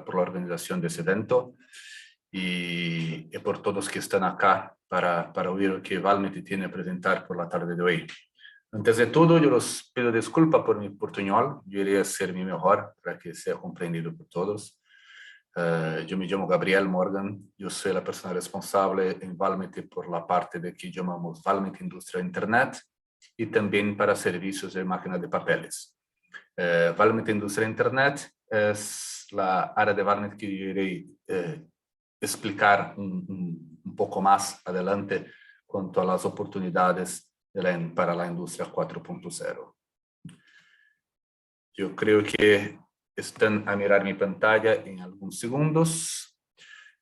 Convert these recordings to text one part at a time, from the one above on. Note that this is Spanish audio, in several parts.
por la organización de ese evento y por todos que están acá para oír lo que Valmet tiene a presentar por la tarde de hoy. Antes de todo, yo los pido disculpas por mi portuñol. Yo iré a hacer mi mejor para que sea comprendido por todos. Yo me llamo Gabriel Morgan. Yo soy la persona responsable en Valmet por la parte de que llamamos Valmet Industria Internet y también para servicios de máquinas de papeles. Valmet Industria Internet es la área de Valmet que yo iré explicar un poco más adelante cuanto a las oportunidades para la industria 4.0. Yo creo que están a mirar mi pantalla en algunos segundos.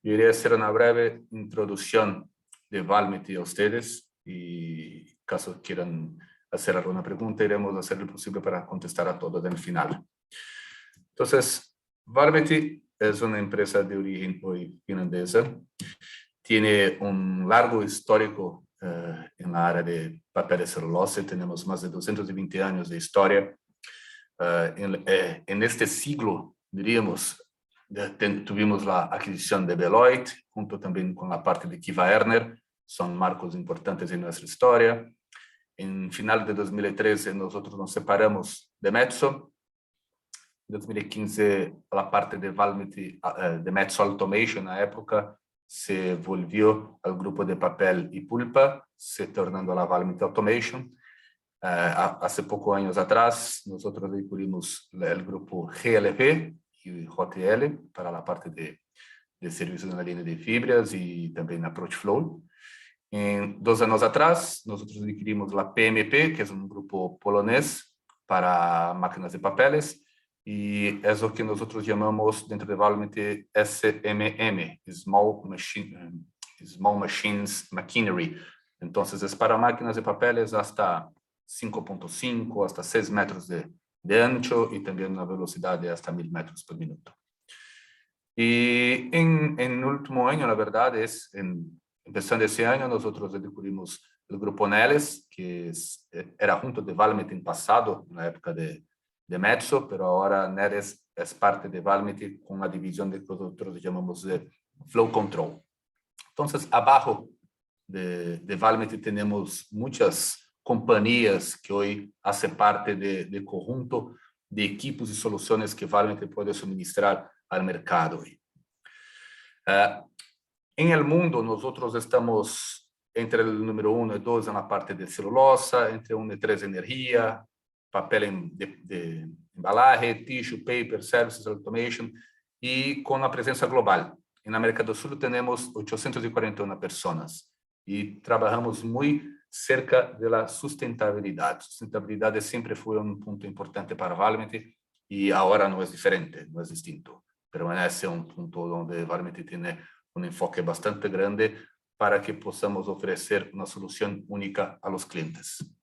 Yo iré a hacer una breve introducción de Valmet a ustedes y caso quieran hacer alguna pregunta, iremos a hacer lo posible para contestar a todos en el final. Entonces, Valmet es una empresa de origen hoy finlandesa. Tiene un largo histórico en la área de papel de celulosa. Tenemos más de 220 años de historia. En este siglo, diríamos, tuvimos la adquisición de Deloitte, junto también con la parte de Kiva Erner. Son marcos importantes en nuestra historia. En final de 2013, nosotros nos separamos de Metso. En 2015, la parte de Valmet, de Metso Automation, en la época, se volvió al grupo de papel y pulpa, se tornando la Valmet Automation. Hace pocos años atrás, nosotros adquirimos el grupo GLP y JTL para la parte de servicios en la línea de fibras y también Approach Flow. 2 años atrás, nosotros adquirimos la PMP, que es un grupo polonés para máquinas de papeles, y es lo que nosotros llamamos dentro de Valmet SMM, Small Machines Machinery. Entonces es para máquinas de papeles hasta 5.5, hasta 6 metros de ancho y también una velocidad de hasta 1000 metros por minuto. Y en el último año, la verdad es, empezando ese año, nosotros descubrimos el grupo Neles, que era junto de Valmet en pasado, en la época de Metso, pero ahora Neles es parte de Valmet con la división de que nosotros llamamos de Flow Control. Entonces, abajo de Valmet tenemos muchas compañías que hoy hacen parte del conjunto de equipos y soluciones que Valmet puede suministrar al mercado. En el mundo, nosotros estamos entre el número 1 y 2 en la parte de celulosa, entre 1 y 3 energía, papel de embalaje, tissue, paper, services, automation, y con la presencia global. En América del Sur tenemos 841 personas y trabajamos muy cerca de la sustentabilidad. Sustentabilidad siempre fue un punto importante para Valmet y ahora no es diferente, no es distinto. Permanece un punto donde Valmet tiene un enfoque bastante grande para que podamos ofrecer una solución única a los clientes.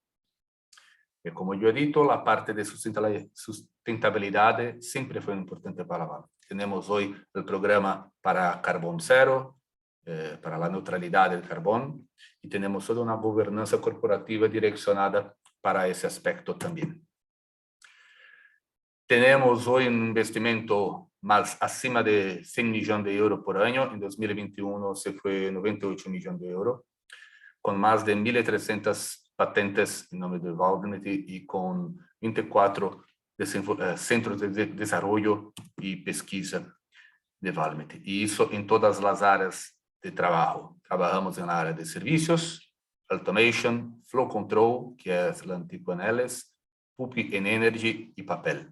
Y como yo he dicho, la parte de sustentabilidad siempre fue importante para Valmet. Tenemos hoy el programa para carbón cero, para la neutralidad del carbón, y tenemos toda una gobernanza corporativa direccionada para ese aspecto también. Tenemos hoy un investimento más acima de 100 millones de euros por año. En 2021 se fue 98 millones de euros, con más de 1.300 patentes en nombre de Valmet y con 24 centros de desarrollo y pesquisa de Valmet. Y eso en todas las áreas de trabajo. Trabajamos en la área de servicios, automation, flow control, que es la antigua Neles, pupi en energy y papel.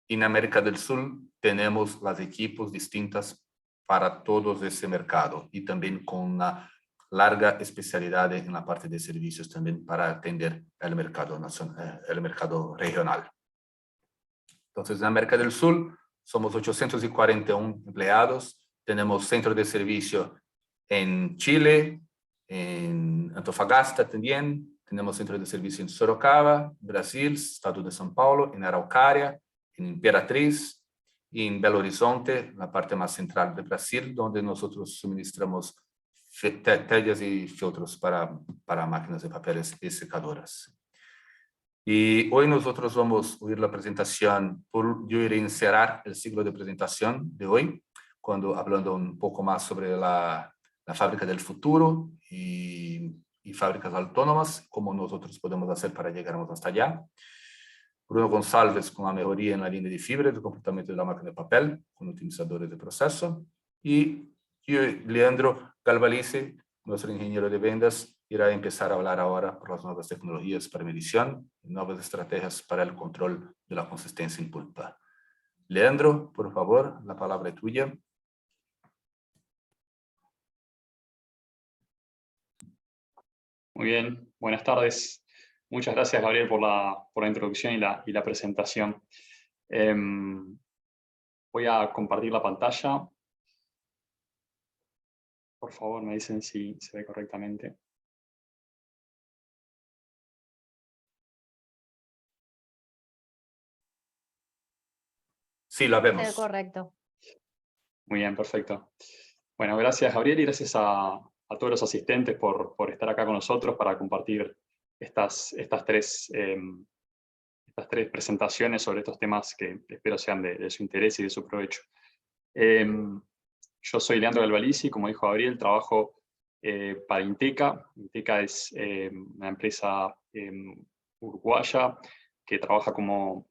En América del Sur tenemos los equipos distintos para todo ese mercado y también con una larga especialidad en la parte de servicios también para atender el mercado nacional, el mercado regional. Entonces, en América del Sur somos 841 empleados. Tenemos centro de servicio en Chile, en Antofagasta también. Tenemos centro de servicio en Sorocaba, Brasil, Estado de São Paulo, en Araucaria, en Imperatriz y en Belo Horizonte, la parte más central de Brasil, donde nosotros suministramos tellas y filtros para máquinas de papeles y secadoras. Y hoy nosotros vamos a oír la presentación, yo iré a encerrar el ciclo de presentación de hoy, hablando un poco más sobre la fábrica del futuro y fábricas autónomas, cómo nosotros podemos hacer para llegar hasta allá. Bruno Gonçalves con la mejoría en la línea de fibra de comportamiento de la máquina de papel con optimizadores de proceso. Y yo, Leandro Galvalisi, nuestro ingeniero de ventas, irá a empezar a hablar ahora por las nuevas tecnologías para medición y nuevas estrategias para el control de la consistencia en pulpa. Leandro, por favor, la palabra es tuya. Muy bien, buenas tardes. Muchas gracias, Gabriel, por la introducción y la presentación. Voy a compartir la pantalla. Por favor, me dicen si se ve correctamente. Sí, la vemos. Es correcto. Muy bien, perfecto. Bueno, gracias, Gabriel, y gracias a todos los asistentes por estar acá con nosotros para compartir estas tres presentaciones sobre estos temas que espero sean de su interés y de su provecho. Yo soy Leandro Galvalisi, como dijo Gabriel, trabajo para Inteka. Inteka es una empresa uruguaya que trabaja como,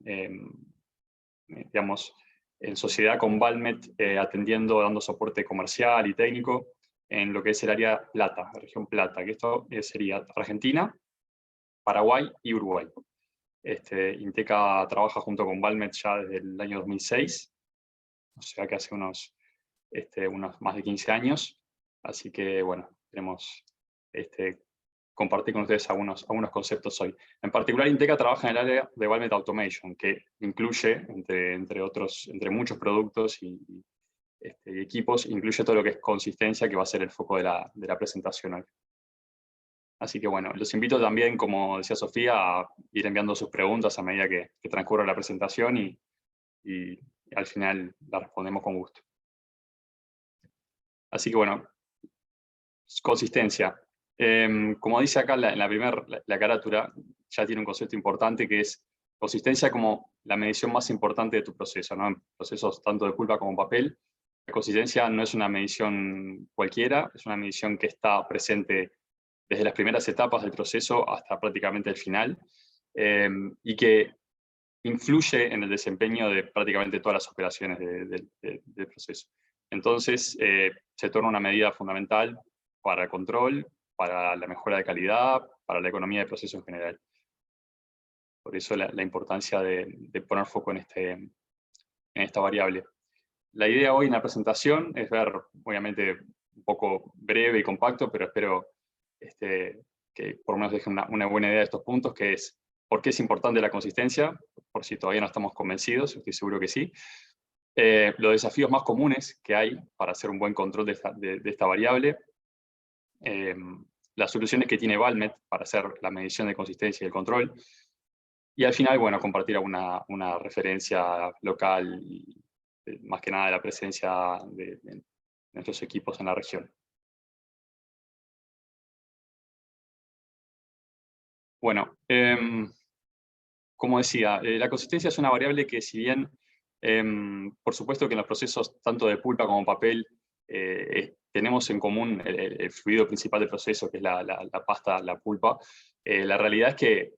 digamos, en sociedad con Valmet, dando soporte comercial y técnico en lo que es el área Plata, la región Plata, que esto sería Argentina, Paraguay y Uruguay. Inteka trabaja junto con Valmet ya desde el año 2006, o sea que hace unos más de 15 años, así que bueno, queremos compartir con ustedes algunos conceptos hoy. En particular, Inteka trabaja en el área de Valmet Automation, que incluye, entre muchos productos y equipos, incluye todo lo que es consistencia, que va a ser el foco de la presentación hoy. Así que bueno, los invito también, como decía Sofía, a ir enviando sus preguntas a medida que transcurra la presentación y al final la respondemos con gusto. Así que bueno, consistencia. Como dice acá la carátula, ya tiene un concepto importante que es consistencia como la medición más importante de tu proceso, ¿no? En procesos tanto de pulpa como papel, la consistencia no es una medición cualquiera, es una medición que está presente desde las primeras etapas del proceso hasta prácticamente el final, y que influye en el desempeño de prácticamente todas las operaciones del proceso. Entonces, se torna una medida fundamental para el control, para la mejora de calidad, para la economía de proceso en general. Por eso la importancia de poner foco en esta variable. La idea hoy en la presentación es ver, obviamente, un poco breve y compacto, pero espero que por lo menos deje una buena idea de estos puntos, que es por qué es importante la consistencia, por si todavía no estamos convencidos, estoy seguro que sí. Los desafíos más comunes que hay para hacer un buen control de esta variable, las soluciones que tiene Valmet para hacer la medición de consistencia y el control, y al final, bueno, compartir una referencia local y más que nada de la presencia de nuestros equipos en la región. Bueno, como decía, la consistencia es una variable que, si bien, por supuesto que en los procesos tanto de pulpa como papel tenemos en común el fluido principal del proceso, que es la pasta, la pulpa, la realidad es que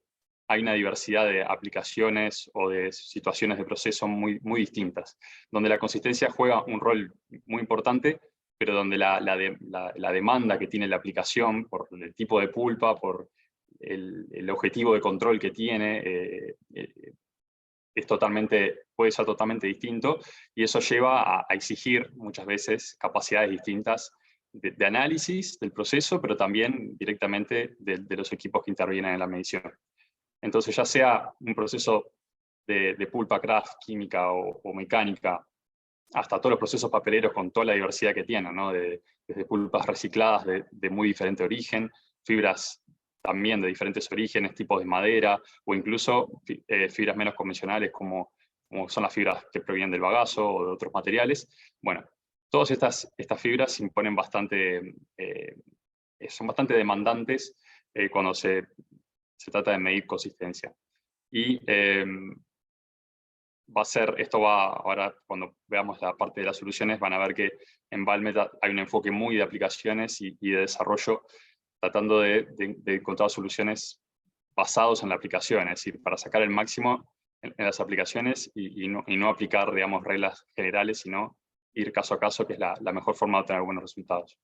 hay una diversidad de aplicaciones o de situaciones de proceso muy, muy distintas, donde la consistencia juega un rol muy importante, pero donde la demanda que tiene la aplicación por el tipo de pulpa, por el objetivo de control que tiene, puede ser totalmente distinto, y eso lleva a exigir muchas veces capacidades distintas de análisis del proceso, pero también directamente de los equipos que intervienen en la medición. Entonces, ya sea un proceso de pulpa, craft, química o mecánica, hasta todos los procesos papeleros con toda la diversidad que tienen, ¿no? Desde pulpas recicladas de muy diferente origen, fibras también de diferentes orígenes, tipos de madera, o incluso fibras menos convencionales como son las fibras que provienen del bagazo o de otros materiales. Bueno, todas estas fibras son bastante demandantes cuando se trata de medir consistencia. y ahora cuando veamos la parte de las soluciones, van a ver que en Valmet hay un enfoque muy de aplicaciones y de desarrollo, tratando de encontrar soluciones basados en la aplicación, es decir, para sacar el máximo en las aplicaciones y no aplicar, digamos, reglas generales, sino ir caso a caso, que es la mejor forma de obtener buenos resultados.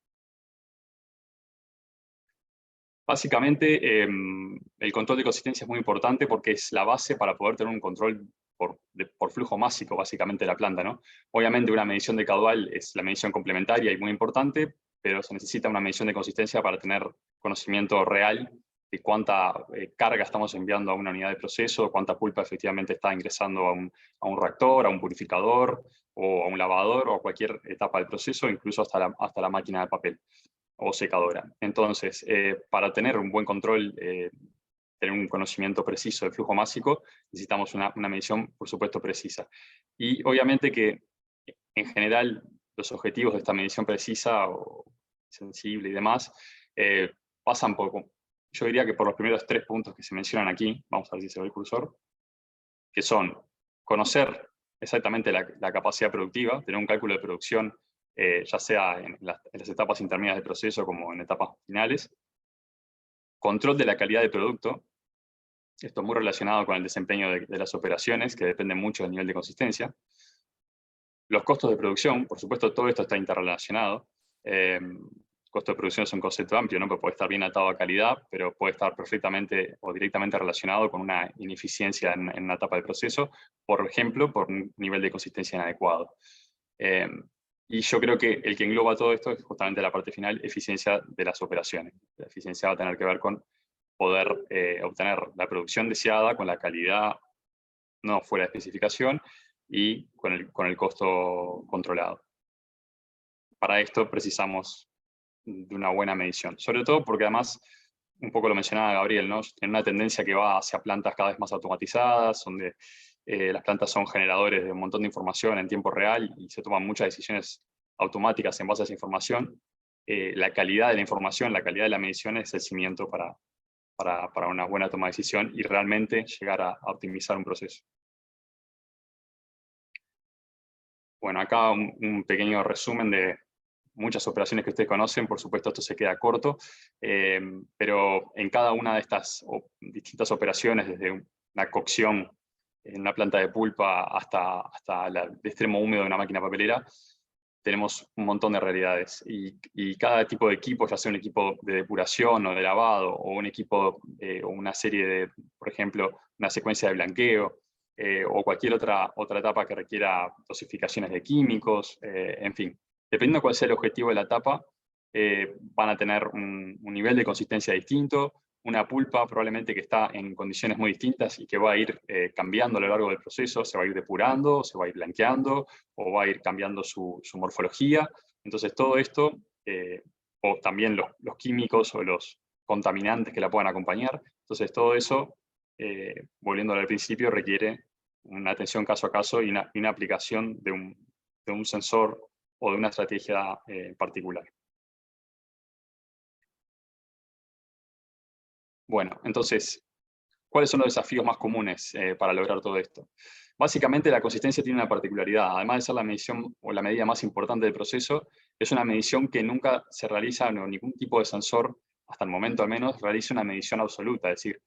Básicamente, el control de consistencia es muy importante porque es la base para poder tener un control por flujo másico, básicamente, de la planta, ¿no? Obviamente, una medición de caudal es la medición complementaria y muy importante, pero se necesita una medición de consistencia para tener conocimiento real de cuánta carga estamos enviando a una unidad de proceso, cuánta pulpa efectivamente está ingresando a un reactor, a un purificador, o a un lavador, o a cualquier etapa del proceso, incluso hasta la máquina de papel o secadora. Entonces, para tener un buen control, tener un conocimiento preciso del flujo másico, necesitamos una medición, por supuesto, precisa. Y obviamente que, en general, los objetivos de esta medición precisa o sensible y demás, pasan yo diría que por los primeros 3 puntos que se mencionan aquí, vamos a ver si se ve el cursor, que son conocer exactamente la capacidad productiva, tener un cálculo de producción, ya sea en las etapas intermedias del proceso como en etapas finales, control de la calidad del producto, esto es muy relacionado con el desempeño de las operaciones, que depende mucho del nivel de consistencia, los costos de producción, por supuesto todo esto está interrelacionado, costo de producción es un concepto amplio, ¿no? Porque puede estar bien atado a calidad, pero puede estar perfectamente o directamente relacionado con una ineficiencia en una etapa del proceso, por ejemplo, por un nivel de consistencia inadecuado. Y yo creo que el que engloba todo esto es justamente la parte final, eficiencia de las operaciones. La eficiencia va a tener que ver con poder obtener la producción deseada con la calidad no fuera de especificación y con el costo controlado. Para esto precisamos de una buena medición. Sobre todo porque además, un poco lo mencionaba Gabriel, ¿no? En una tendencia que va hacia plantas cada vez más automatizadas, donde las plantas son generadores de un montón de información en tiempo real y se toman muchas decisiones automáticas en base a esa información. La calidad de la información, la calidad de la medición es el cimiento para una buena toma de decisión y realmente llegar a optimizar un proceso. Bueno, acá un pequeño resumen de muchas operaciones que ustedes conocen. Por supuesto esto se queda corto, pero en cada una de estas distintas operaciones, desde una cocción en una planta de pulpa hasta el extremo húmedo de una máquina papelera, tenemos un montón de realidades. Y cada tipo de equipo, ya sea un equipo de depuración o de lavado, o un equipo o una serie de, por ejemplo, una secuencia de blanqueo, o cualquier otra etapa que requiera dosificaciones de químicos, en fin. Dependiendo de cuál sea el objetivo de la etapa, van a tener un nivel de consistencia distinto, una pulpa probablemente que está en condiciones muy distintas y que va a ir cambiando a lo largo del proceso, se va a ir depurando, se va a ir blanqueando, o va a ir cambiando su morfología. Entonces todo esto, o también los químicos o los contaminantes que la puedan acompañar, entonces todo eso, volviendo al principio, requiere una atención caso a caso y una aplicación de un sensor o de una estrategia particular. Bueno, entonces, ¿cuáles son los desafíos más comunes para lograr todo esto? Básicamente la consistencia tiene una particularidad. Además de ser la medición o la medida más importante del proceso, es una medición que nunca se realiza, no, ningún tipo de sensor, hasta el momento al menos, realiza una medición absoluta. Es decir,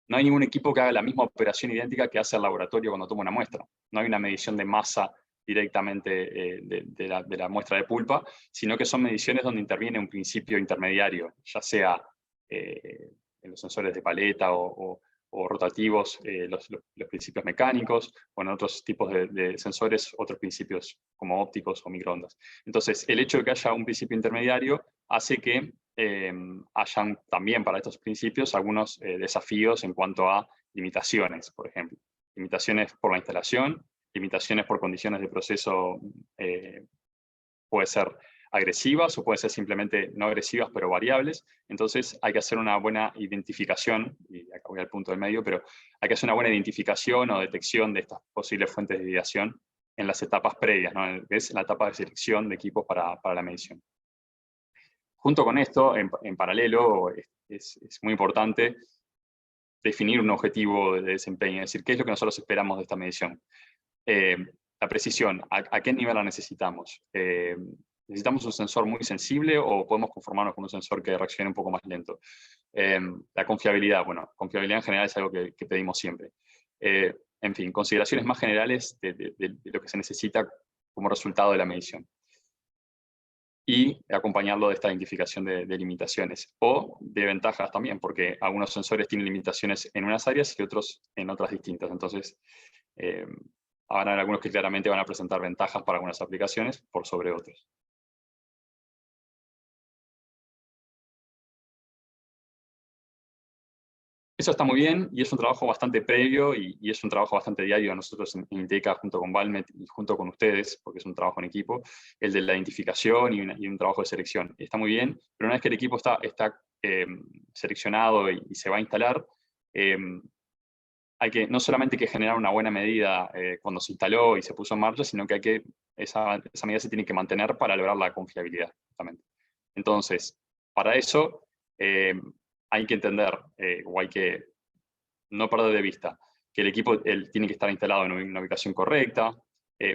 no hay ningún equipo que haga la misma operación idéntica que hace el laboratorio cuando toma una muestra. No hay una medición de masa directamente de la muestra de pulpa, sino que son mediciones donde interviene un principio intermediario, ya sea en los sensores de paleta o rotativos, los principios mecánicos, o en otros tipos de sensores, otros principios como ópticos o microondas. Entonces, el hecho de que haya un principio intermediario hace que hayan también para estos principios algunos desafíos en cuanto a limitaciones, por ejemplo. Limitaciones por la instalación, limitaciones por condiciones de proceso, puede ser agresivas o puede ser simplemente no agresivas pero variables. Entonces hay que hacer una buena identificación, y acá voy al punto del medio, pero hay que hacer una buena identificación o detección de estas posibles fuentes de desviación en las etapas previas, ¿no? Que es la etapa de selección de equipos para la medición. Junto con esto, en paralelo, es muy importante definir un objetivo de desempeño, es decir, qué es lo que nosotros esperamos de esta medición. La precisión, ¿a qué nivel la necesitamos? ¿Necesitamos un sensor muy sensible o podemos conformarnos con un sensor que reaccione un poco más lento? La confiabilidad, bueno, confiabilidad en general es algo que pedimos siempre. En fin, consideraciones más generales de lo que se necesita como resultado de la medición. Y acompañarlo de esta identificación de limitaciones o de ventajas también, porque algunos sensores tienen limitaciones en unas áreas y otros en otras distintas. Entonces, habrá algunos que claramente van a presentar ventajas para algunas aplicaciones por sobre otros. Eso está muy bien y es un trabajo bastante previo y es un trabajo bastante diario a nosotros en Inteka junto con Valmet y junto con ustedes, porque es un trabajo en equipo, el de la identificación y un trabajo de selección. Está muy bien, pero una vez que el equipo está seleccionado y se va a instalar, hay que no solamente que generar una buena medida cuando se instaló y se puso en marcha, sino que esa medida se tiene que mantener para lograr la confiabilidad, justamente. Entonces, para eso hay que entender, o hay que no perder de vista, que el equipo tiene que estar instalado en una ubicación correcta.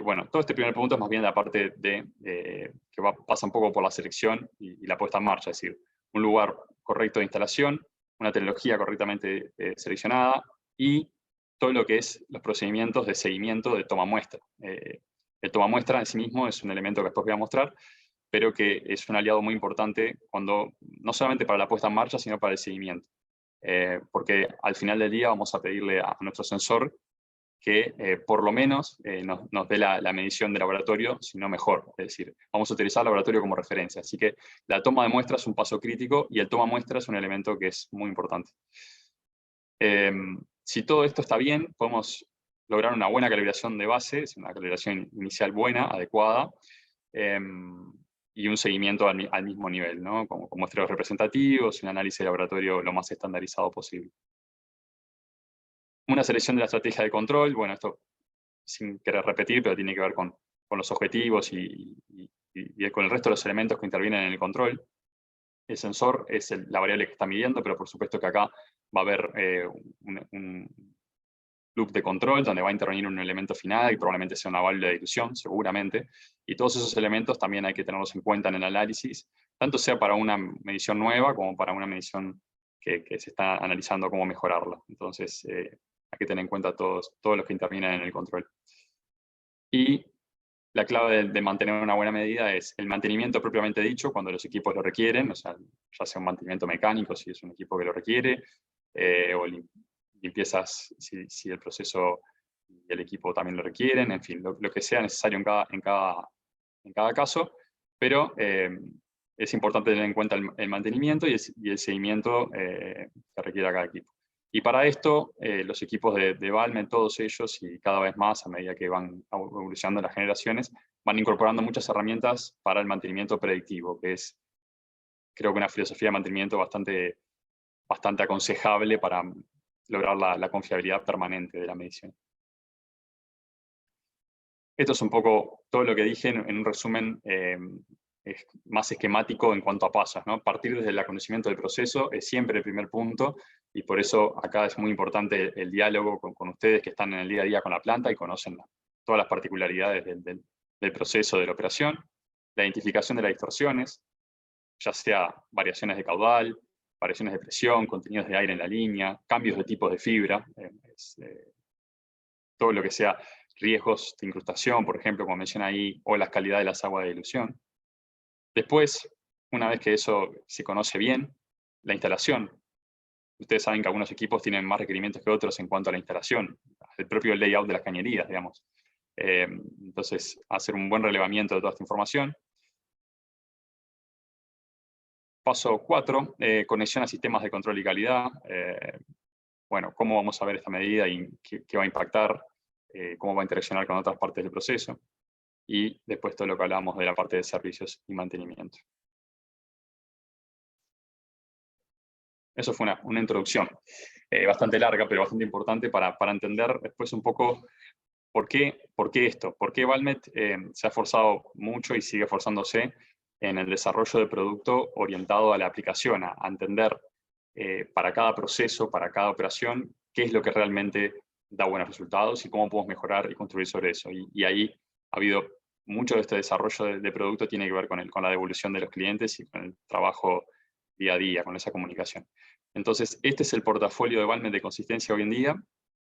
Bueno, todo este primer punto es más bien la parte que pasa un poco por la selección y la puesta en marcha, es decir, un lugar correcto de instalación, una tecnología correctamente seleccionada, y todo lo que es los procedimientos de seguimiento de toma muestra. El toma muestra en sí mismo es un elemento que después voy a mostrar, pero que es un aliado muy importante no solamente para la puesta en marcha, sino para el seguimiento. Porque al final del día vamos a pedirle a nuestro sensor que por lo menos nos dé la medición de laboratorio, si no mejor. Es decir, vamos a utilizar el laboratorio como referencia. Así que la toma de muestra es un paso crítico y el toma de muestra es un elemento que es muy importante. Si todo esto está bien, podemos lograr una buena calibración de base, una calibración inicial buena, adecuada, y un seguimiento al mismo nivel, ¿no? Con muestreos representativos y un análisis de laboratorio lo más estandarizado posible. Una selección de la estrategia de control, bueno, esto sin querer repetir, pero tiene que ver con los objetivos y con el resto de los elementos que intervienen en el control. El sensor es la variable que está midiendo, pero por supuesto que acá va a haber un loop de control donde va a intervenir un elemento final y probablemente sea una válvula de dilución, seguramente. Y todos esos elementos también hay que tenerlos en cuenta en el análisis, tanto sea para una medición nueva como para una medición que se está analizando cómo mejorarla. Entonces, hay que tener en cuenta todos los que intervienen en el control. Y la clave de mantener una buena medida es el mantenimiento propiamente dicho, cuando los equipos lo requieren, o sea, ya sea un mantenimiento mecánico, si es un equipo que lo requiere, o limpiezas si el proceso y el equipo también lo requieren, en fin, lo que sea necesario en cada caso, pero es importante tener en cuenta el mantenimiento y el seguimiento que requiera cada equipo. Y para esto, los equipos de Valmet, todos ellos, y cada vez más a medida que van evolucionando las generaciones, van incorporando muchas herramientas para el mantenimiento predictivo, que es, creo que una filosofía de mantenimiento bastante aconsejable para lograr la confiabilidad permanente de la medición. Esto es un poco todo lo que dije en un resumen es más esquemático en cuanto a pasos, ¿no? Partir desde el conocimiento del proceso es siempre el primer punto, y por eso acá es muy importante el diálogo con ustedes que están en el día a día con la planta y conocen todas las particularidades del proceso de la operación. La identificación de las distorsiones, ya sea variaciones de caudal, variaciones de presión, contenidos de aire en la línea, cambios de tipos de fibra, todo lo que sea riesgos de incrustación, por ejemplo, como menciona ahí, o la calidad de las aguas de dilución. Después, una vez que eso se conoce bien, la instalación. Ustedes saben que algunos equipos tienen más requerimientos que otros en cuanto a la instalación, el propio layout de las cañerías, digamos. Entonces, hacer un buen relevamiento de toda esta información. Paso 4, conexión a sistemas de control y calidad. Bueno, cómo vamos a ver esta medida y qué va a impactar, cómo va a interaccionar con otras partes del proceso. Y después todo lo que hablábamos de la parte de servicios y mantenimiento. Eso fue una introducción bastante larga, pero bastante importante para entender después un poco por qué esto, por qué Valmet se ha esforzado mucho y sigue esforzándose en el desarrollo de producto orientado a la aplicación, a entender para cada proceso, para cada operación, qué es lo que realmente da buenos resultados y cómo podemos mejorar y construir sobre eso. Y ahí ha habido mucho de este desarrollo de producto tiene que ver con la devolución de los clientes y con el trabajo día a día, con esa comunicación. Entonces, este es el portafolio de Valmet de consistencia hoy en día.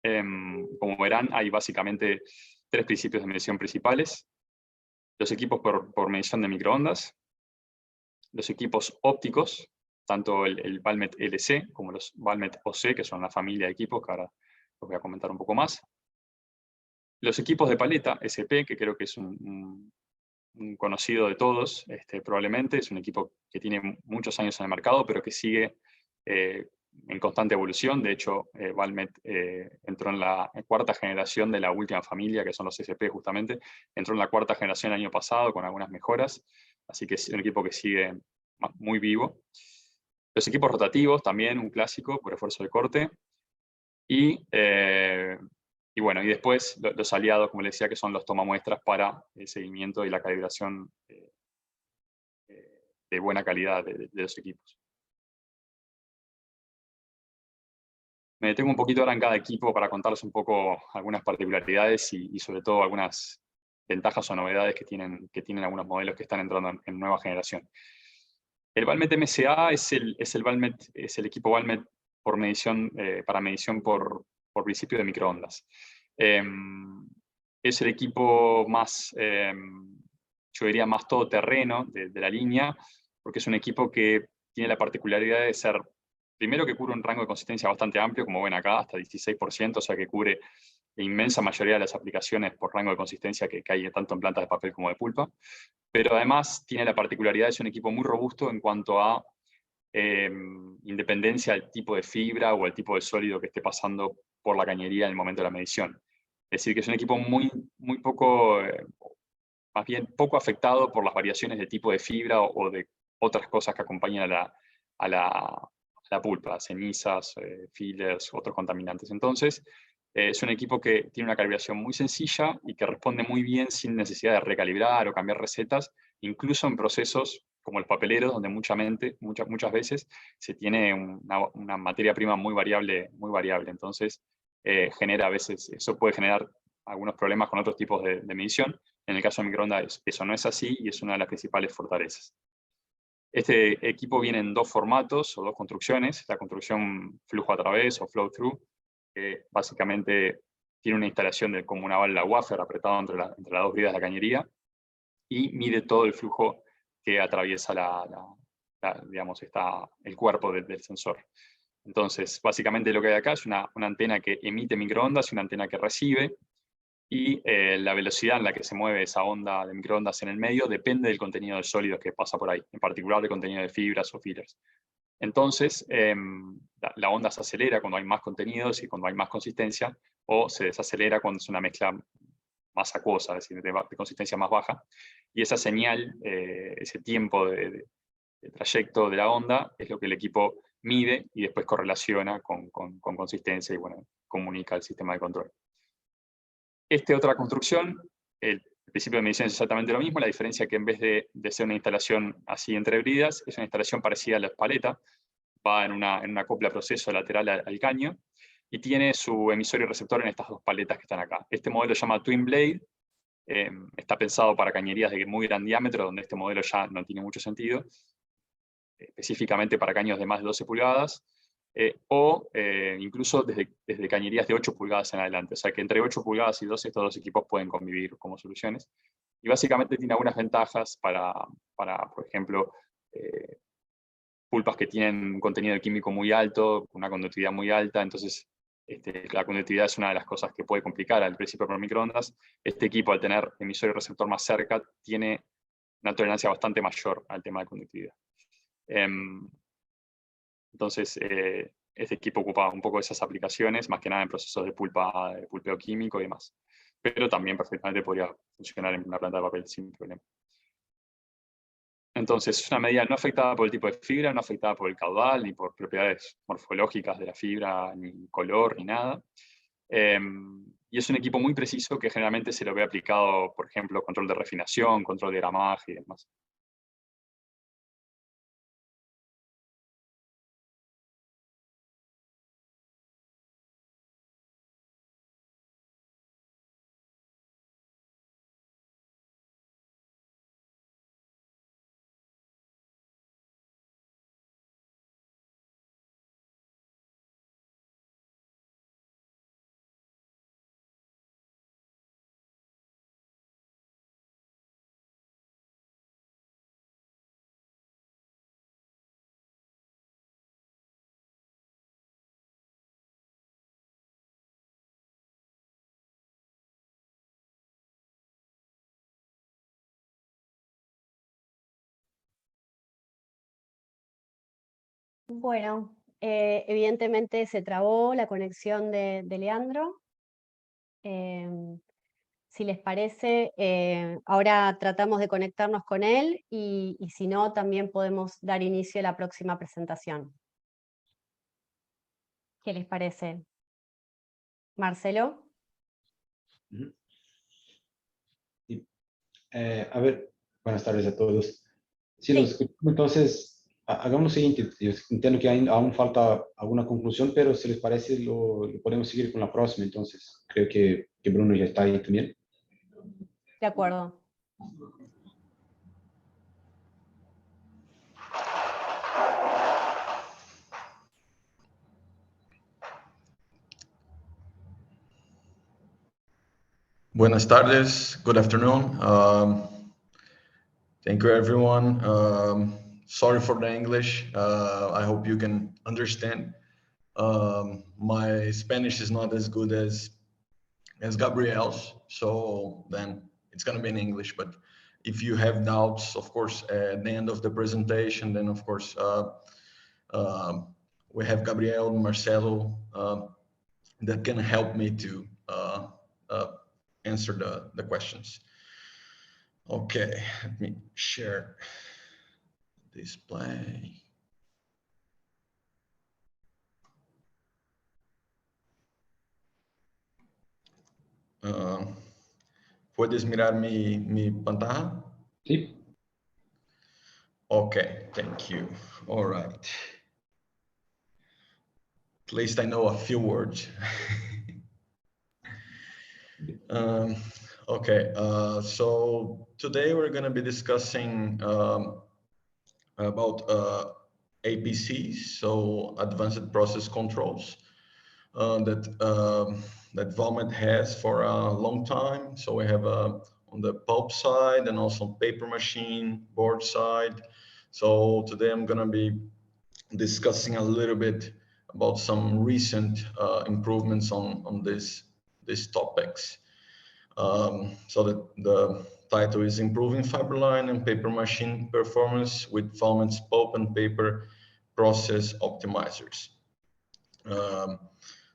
Como verán, hay básicamente 3 principios de medición principales. Los equipos por medición de microondas, los equipos ópticos, tanto el Valmet LC como los Valmet OC, que son la familia de equipos, que ahora os voy a comentar un poco más. Los equipos de paleta, SP, que creo que es un conocido de todos, probablemente, es un equipo que tiene muchos años en el mercado, pero que sigue en constante evolución. De hecho, Valmet entró en la 4ª generación de la última familia, que son los SP justamente. Entró en la 4ª generación el año pasado con algunas mejoras, así que es un equipo que sigue muy vivo. Los equipos rotativos, también un clásico por esfuerzo de corte. Y bueno, y después los aliados, como les decía, que son los tomamuestras para el seguimiento y la calibración de buena calidad de los equipos. Me detengo un poquito ahora en cada equipo para contarles un poco algunas particularidades y sobre todo algunas ventajas o novedades que tienen algunos modelos que están entrando en nueva generación. El Valmet MCA es el equipo Valmet por medición, para medición por principio de microondas. Es el equipo más, yo diría, más todoterreno de la línea, porque es un equipo que tiene la particularidad de ser, primero que cubre un rango de consistencia bastante amplio, como ven acá, hasta 16%, o sea que cubre la inmensa mayoría de las aplicaciones por rango de consistencia que hay tanto en plantas de papel como de pulpa, pero además tiene la particularidad de ser un equipo muy robusto en cuanto a independencia del tipo de fibra o el tipo de sólido que esté pasando por la cañería en el momento de la medición. Es decir, que es un equipo muy poco, más bien poco afectado por las variaciones de tipo de fibra o de otras cosas que acompañan a la pulpa, cenizas, fillers, otros contaminantes. Entonces, es un equipo que tiene una calibración muy sencilla y que responde muy bien sin necesidad de recalibrar o cambiar recetas, incluso en procesos como los papeleros, donde muchas veces se tiene una materia prima muy variable. Entonces, genera a veces, eso puede generar algunos problemas con otros tipos de medición. En el caso de microondas eso no es así y es una de las principales fortalezas. Este equipo viene en 2 formatos o 2 construcciones. La construcción flujo a través o flow through, que básicamente tiene una instalación como una válvula wafer apretada entre las 2 bridas de la cañería y mide todo el flujo que atraviesa digamos, el cuerpo del sensor. Entonces, básicamente lo que hay acá es una antena que emite microondas y una antena que recibe, y la velocidad en la que se mueve esa onda de microondas en el medio depende del contenido de sólidos que pasa por ahí, en particular del contenido de fibras o fillers. Entonces, la onda se acelera cuando hay más contenidos y cuando hay más consistencia, o se desacelera cuando es una mezcla más acuosa, es decir, de consistencia más baja. Y esa señal, ese tiempo de trayecto de la onda, es lo que el equipo mide y después correlaciona con consistencia y bueno, comunica al sistema de control. Otra construcción, el principio de medición es exactamente lo mismo, la diferencia es que en vez de ser una instalación así entre bridas, es una instalación parecida a la paleta, va en una copla proceso lateral al caño, y tiene su emisor y receptor en estas 2 paletas que están acá. Este modelo se llama Twin Blade, está pensado para cañerías de muy gran diámetro, donde este modelo ya no tiene mucho sentido, específicamente para caños de más de 12 pulgadas, o incluso desde cañerías de 8 pulgadas en adelante. O sea que entre 8 pulgadas y 12 estos 2 equipos pueden convivir como soluciones. Y básicamente tiene algunas ventajas para por ejemplo, pulpas que tienen un contenido químico muy alto, una conductividad muy alta. Entonces la conductividad es una de las cosas que puede complicar al principio por microondas. Este equipo, al tener emisor y receptor más cerca, tiene una tolerancia bastante mayor al tema de conductividad. Entonces, este equipo ocupa un poco esas aplicaciones, más que nada en procesos de pulpeo químico y demás. Pero también perfectamente podría funcionar en una planta de papel sin problema. Entonces, es una medida no afectada por el tipo de fibra, no afectada por el caudal, ni por propiedades morfológicas de la fibra, ni color, ni nada. Y es un equipo muy preciso que generalmente se lo ve aplicado, por ejemplo, control de refinación, control de gramaje y demás. Bueno, evidentemente se trabó la conexión de Leandro. Si les parece, ahora tratamos de conectarnos con él y si no, también podemos dar inicio a la próxima presentación. ¿Qué les parece? Marcelo. Sí. A ver, buenas tardes a todos. Si Sí. los escuchamos, entonces, hagamos lo siguiente. Yo entiendo que aún falta alguna conclusión, pero si les parece, lo podemos seguir con la próxima. Entonces, creo que Bruno ya está ahí también. De acuerdo. Buenas tardes, good afternoon. Thank you everyone. Sorry for the English. I hope you can understand. My Spanish is not as good as Gabriel's, so then it's gonna be in English. But if you have doubts, of course, at the end of the presentation, then of course, we have Gabriel and Marcelo that can help me to answer the questions. Okay, let me share display. ¿Puedes mirar mi pantalla? Sí. Okay, thank you. All right. At least I know a few words. Okay, so today we're going to be discussing about APCs, so advanced process controls, that Valmet has for a long time. So we have on the pulp side and also paper machine board side. So today I'm going to be discussing a little bit about some recent improvements on these topics. So the title is Improving Fiber Line and Paper Machine Performance with Valmet's Pulp and Paper Process Optimizers.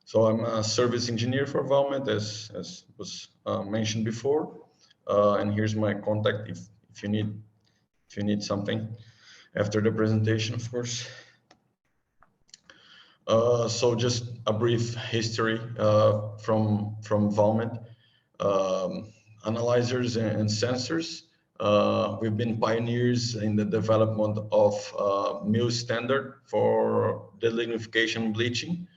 So I'm a service engineer for Valmet, as was mentioned before. And here's my contact if you need something after the presentation, of course. So just a brief history from Valmet. Analyzers and sensors. We've been pioneers in the development of mill standard for delignification bleaching,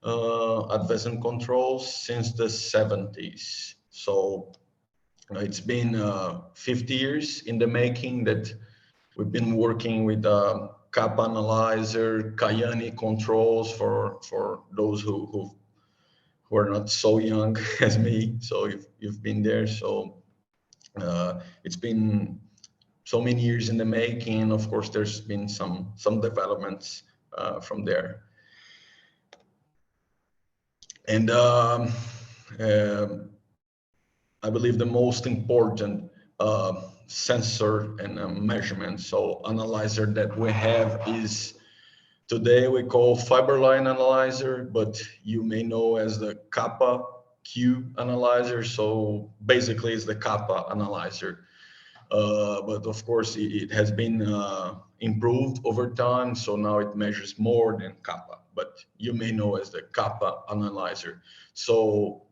advanced controls since the 70s. So it's been 50 years in the making that we've been working with Kappa analyzer, Kayani controls for those who are not so young as me. So you've been there. So it's been so many years in the making. Of course, there's been some developments from there. And I believe the most important sensor and measurement, so analyzer that we have is today we call fiber line analyzer, but you may know as the Kappa Q analyzer. So basically it's the Kappa analyzer. But of course it has been improved over time. So now it measures more than Kappa, but you may know as the Kappa analyzer. So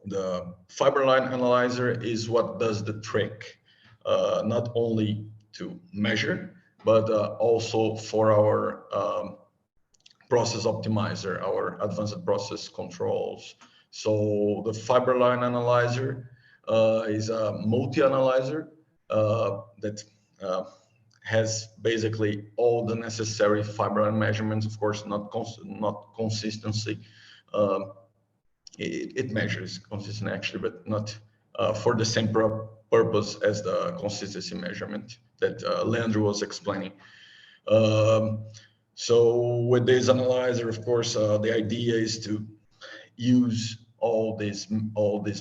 the fiber line analyzer is what does the trick, not only to measure, but also for our process optimizer, our advanced process controls. So the fiber line analyzer is a multi-analyzer that has basically all the necessary fiber line measurements. Of course, not consistency. It measures consistency actually, but not for the same purpose as the consistency measurement that Leandro was explaining. So with this analyzer, of course, the idea is to use all these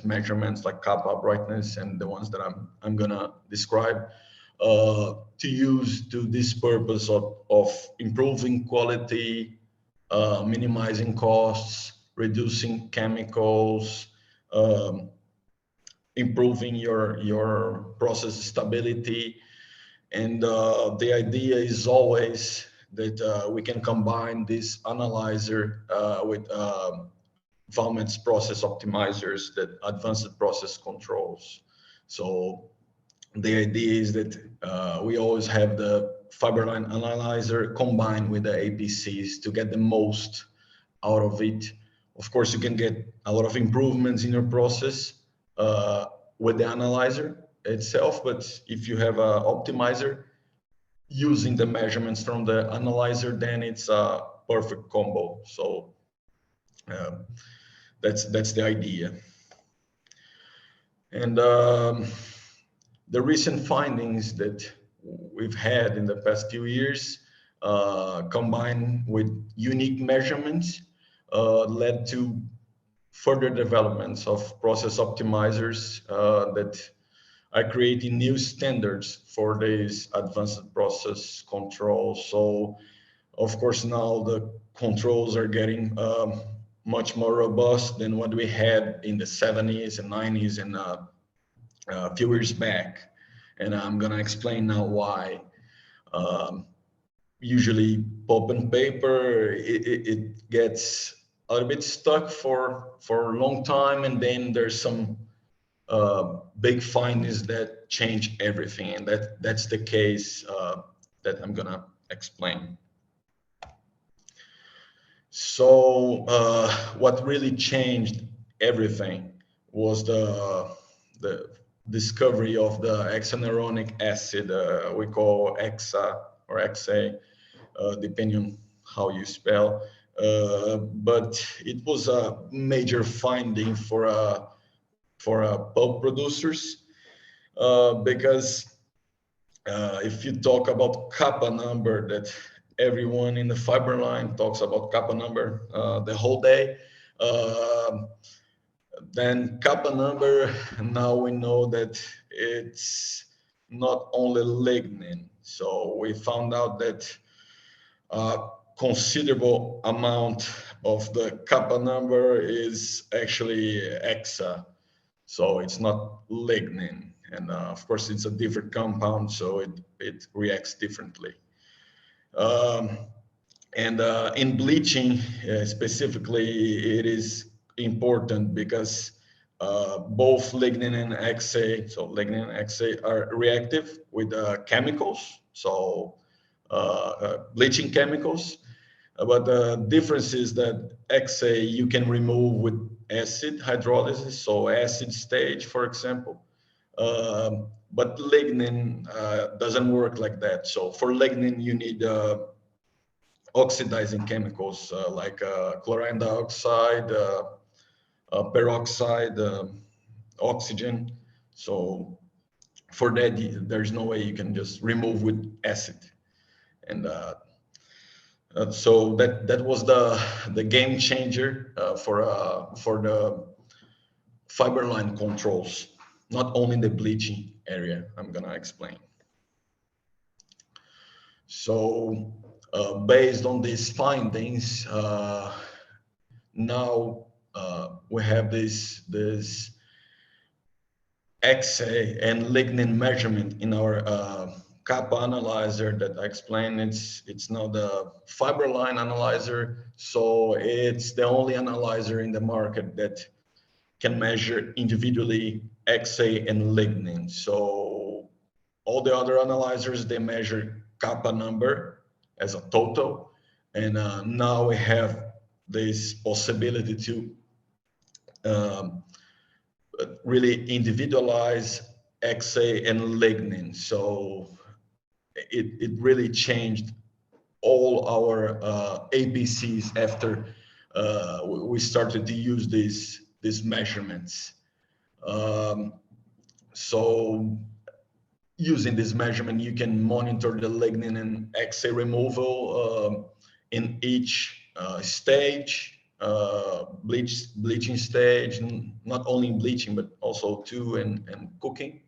measurements like kappa, brightness, and the ones that I'm gonna describe to use to this purpose of improving quality, minimizing costs, reducing chemicals, improving your process stability. And the idea is always that we can combine this analyzer with Valmet's process optimizers, that advanced process controls. So the idea is that we always have the fiber line analyzer combined with the APCs to get the most out of it. Of course, you can get a lot of improvements in your process with the analyzer itself, but if you have an optimizer using the measurements from the analyzer, then it's a perfect combo. So that's the idea. And the recent findings that we've had in the past few years, combined with unique measurements, led to further developments of process optimizers that are creating new standards for these advanced process controls. So, of course, now the controls are getting much more robust than what we had in the 70s and 90s and a few years back. And I'm going to explain now why. Usually pulp and paper, it gets a little bit stuck for a long time, and then there's some big findings that change everything, and that's the case that I'm gonna explain. So what really changed everything was the discovery of the hexaneuronic acid, we call hexa or hexa, depending on how you spell. But it was a major finding for pulp producers, because if you talk about kappa number, that everyone in the fiber line talks about kappa number the whole day, then kappa number, now we know that it's not only lignin. So we found out that considerable amount of the kappa number is actually hexa. So it's not lignin, and of course it's a different compound, so it reacts differently. And in bleaching specifically, it is important because both lignin and hexa, so lignin and hexa, are reactive with chemicals, so bleaching chemicals. But the difference is that hexa you can remove with acid hydrolysis, so acid stage, for example. But lignin doesn't work like that. So for lignin, you need oxidizing chemicals like chlorine dioxide, peroxide, oxygen. So for that, there's no way you can just remove with acid. And so that was the game changer for the fiber line controls, not only the bleaching area. I'm gonna explain. So based on these findings, now we have this hexa and lignin measurement in our kappa analyzer that I explained. It's now the fiber line analyzer, so it's the only analyzer in the market that can measure individually hexa and lignin. So all the other analyzers, they measure kappa number as a total, and now we have this possibility to really individualize hexa and lignin. So it really changed all our APCs after we started to use these measurements. So using this measurement, you can monitor the lignin and hexa removal in each stage, bleaching stage, not only bleaching, but also too and cooking.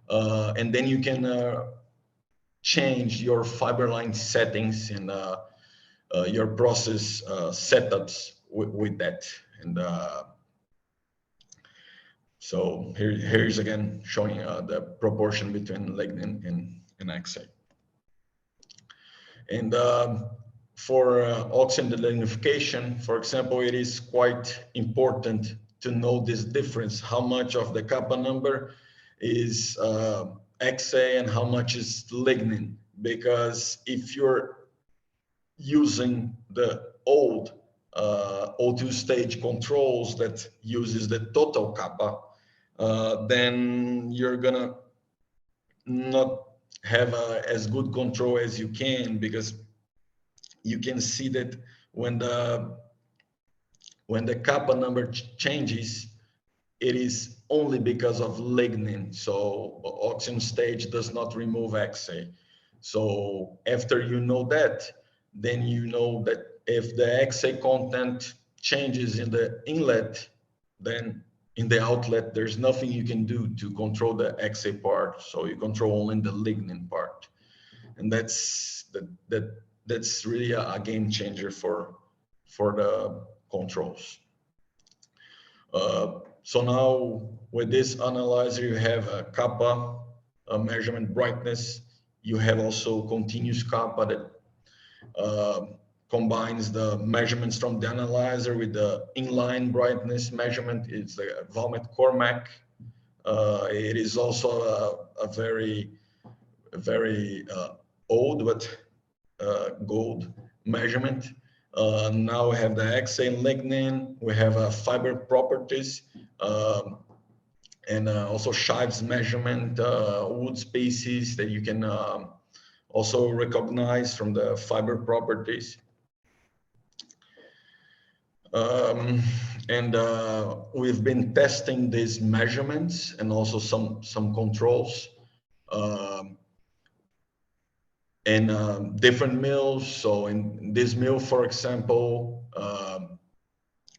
And then you can change your fiber line settings and your process setups with that. And so here's again showing the proportion between lignin and haxe. And for oxygen delignification, for example, it is quite important to know this difference, how much of the kappa number is haxe and how much is lignin. Because if you're using the old O2 stage controls that uses the total kappa, then you're gonna not have as good control as you can, because you can see that when the kappa number changes, it is only because of lignin. So oxygen stage does not remove haxe. So after you know that, then you know that if the haxe content changes in the inlet, then in the outlet, there's nothing you can do to control the haxe part. So you control only the lignin part. And that's really a game changer for the controls. So now with this analyzer, you have a kappa, a measurement brightness. You have also continuous kappa that combines the measurements from the analyzer with the inline brightness measurement. It's the Valmet Cormac. It is also a very old but gold measurement. Now we have the haxe and lignin. We have fiber properties and also Shives measurement, wood species that you can also recognize from the fiber properties. And we've been testing these measurements and also some controls in different mills. So in this mill, for example,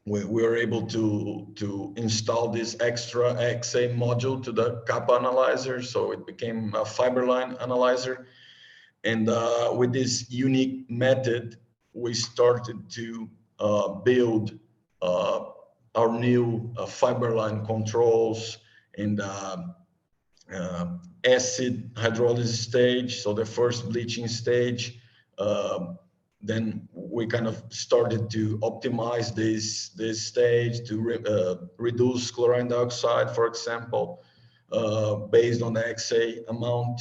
we were able to install this extra haxe module to the kappa analyzer. So it became a fiber line analyzer. And with this unique method, we started to build our new fiber line controls and acid hydrolysis stage, so the first bleaching stage. Then we kind of started to optimize this stage to reduce chlorine dioxide, for example, based on the haxe amount.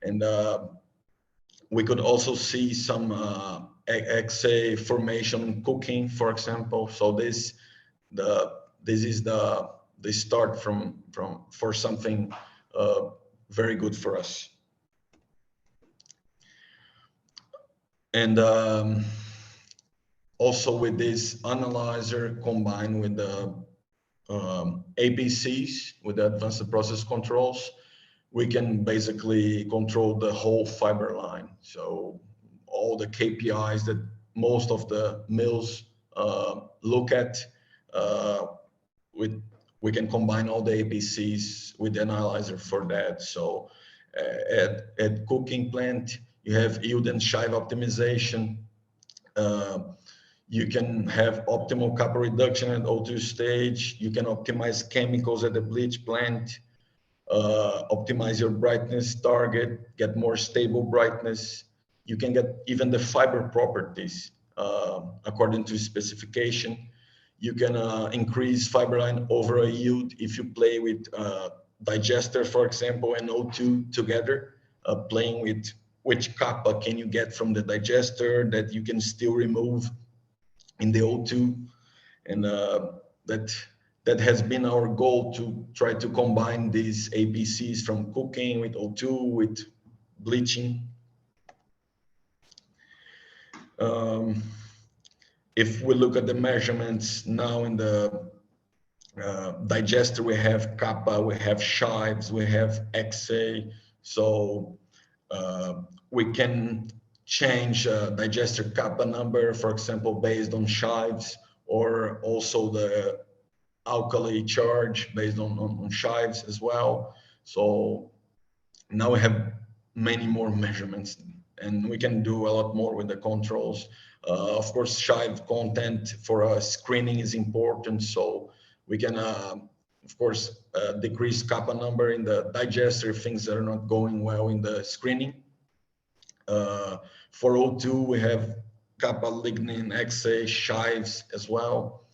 And we could also see some haxe formation cooking, for example. So this is the start for something very good for us. And also with this analyzer combined with the APCs, with the advanced process controls, we can basically control the whole fiber line. So all the KPIs that most of the mills look at, we can combine all the APCs with the analyzer for that. So at cooking plant, you have yield and shive optimization. You can have optimal kappa reduction at O2 stage. You can optimize chemicals at the bleach plant, optimize your brightness target, get more stable brightness. You can get even the fiber properties according to specification. You can increase fiber line over a yield if you play with digester, for example, and O2 together, playing with which kappa can you get from the digester that you can still remove in the O2. And that has been our goal, to try to combine these APCs from cooking with O2, with bleaching. If we look at the measurements now in the digester, we have kappa, we have shives, we have haxe. So we can change digester kappa number, for example, based on shives, or also the alkali charge based on shives as well. So now we have many more measurements, and we can do a lot more with the controls. Of course, chive content for screening is important, so we can, of course, decrease kappa number in the digester if things are not going well in the screening. For O2, we have kappa, lignin, hace, chives as well.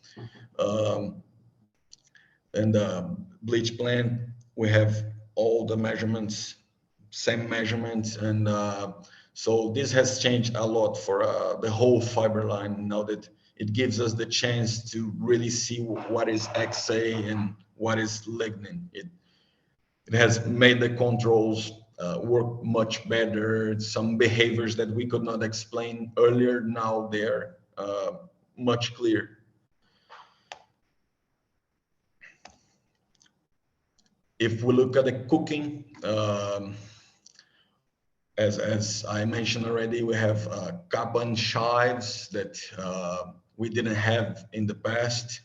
And bleach plant, we have all the measurements, same measurements, and so this has changed a lot for the whole fiber line, now that it gives us the chance to really see what is hace and what is lignin. It has made the controls work much better. Some behaviors that we could not explain earlier, now they're much clearer. If we look at the cooking, as I mentioned already, we have kappa and chives that we didn't have in the past.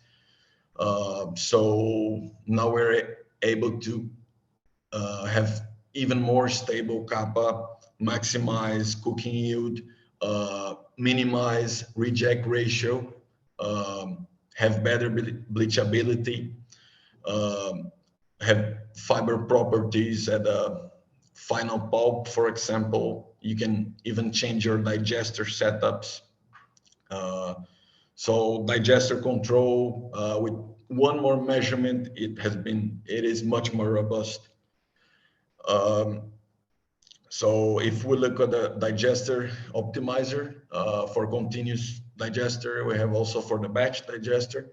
So now we're able to have even more stable kappa, maximize cooking yield, minimize reject ratio, have better bleachability, have fiber properties at a final pulp, for example. You can even change your digester setups. So digester control with one more measurement, it is much more robust. So if we look at the digester optimizer for continuous digester, we have also for the batch digester.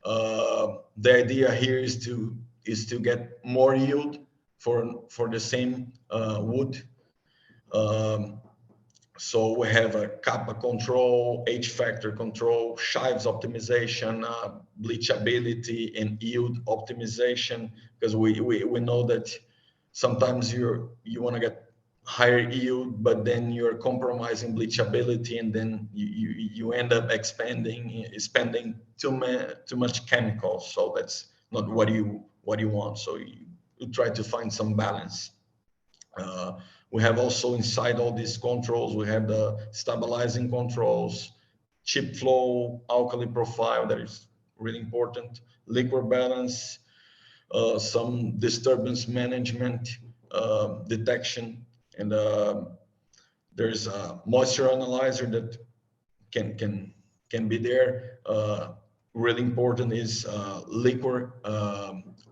The idea here is to get more yield for the same wood. So we have a kappa control, H factor control, chives optimization, bleachability, and yield optimization, because we know that sometimes you want to get higher yield, but then you're compromising bleachability, and then you end up spending too much chemicals. So that's not what you want. So you try to find some balance. We have also inside all these controls, we have the stabilizing controls, chip flow, alkali profile, that is really important, liquid balance, some disturbance management, detection, and there's a moisture analyzer that can be there. Really important is liquid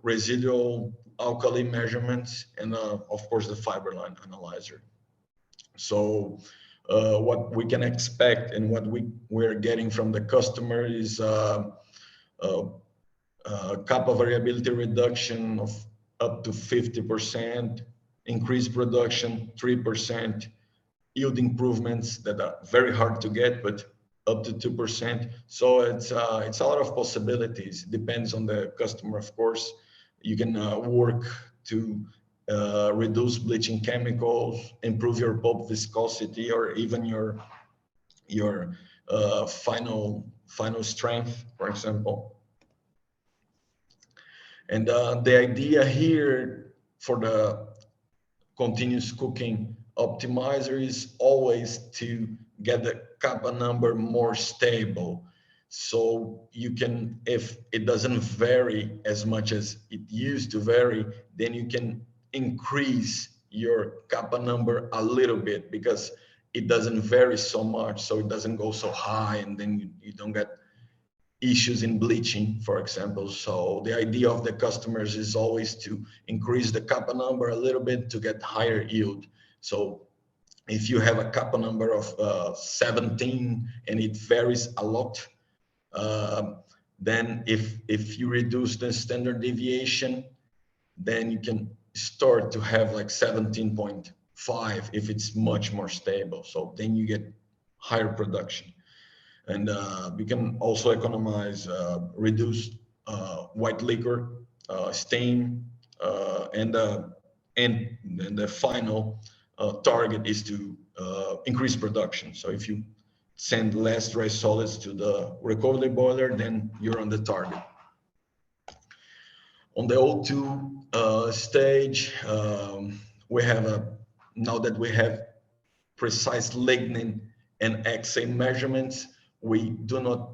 residual alkali measurements, and of course the fiber line analyzer. So what we can expect and what we're getting from the customer is kappa variability reduction of up to 50%, increased production 3%, yield improvements that are very hard to get, but up to 2%. So it's a lot of possibilities. Depends on the customer, of course. You can work to reduce bleaching chemicals, improve your pulp viscosity, or even your final strength, for example. And the idea here for the continuous cooking optimizer is always to get the kappa number more stable. So you can, if it doesn't vary as much as it used to vary, then you can increase your kappa number a little bit, because it doesn't vary so much, so it doesn't go so high, and then you don't get issues in bleaching, for example. So the idea of the customers is always to increase the kappa number a little bit to get higher yield. So if you have a kappa number of 17 and it varies a lot, then if you reduce the standard deviation, then you can start to have like 17.5 if it's much more stable. So then you get higher production. And we can also economize, reduce white liquor, stain, and the final target is to increase production. So if you send less dry solids to the recovery boiler, then you're on the target. On the O2 stage, we have a now that we have precise lignin and XA measurements, we do not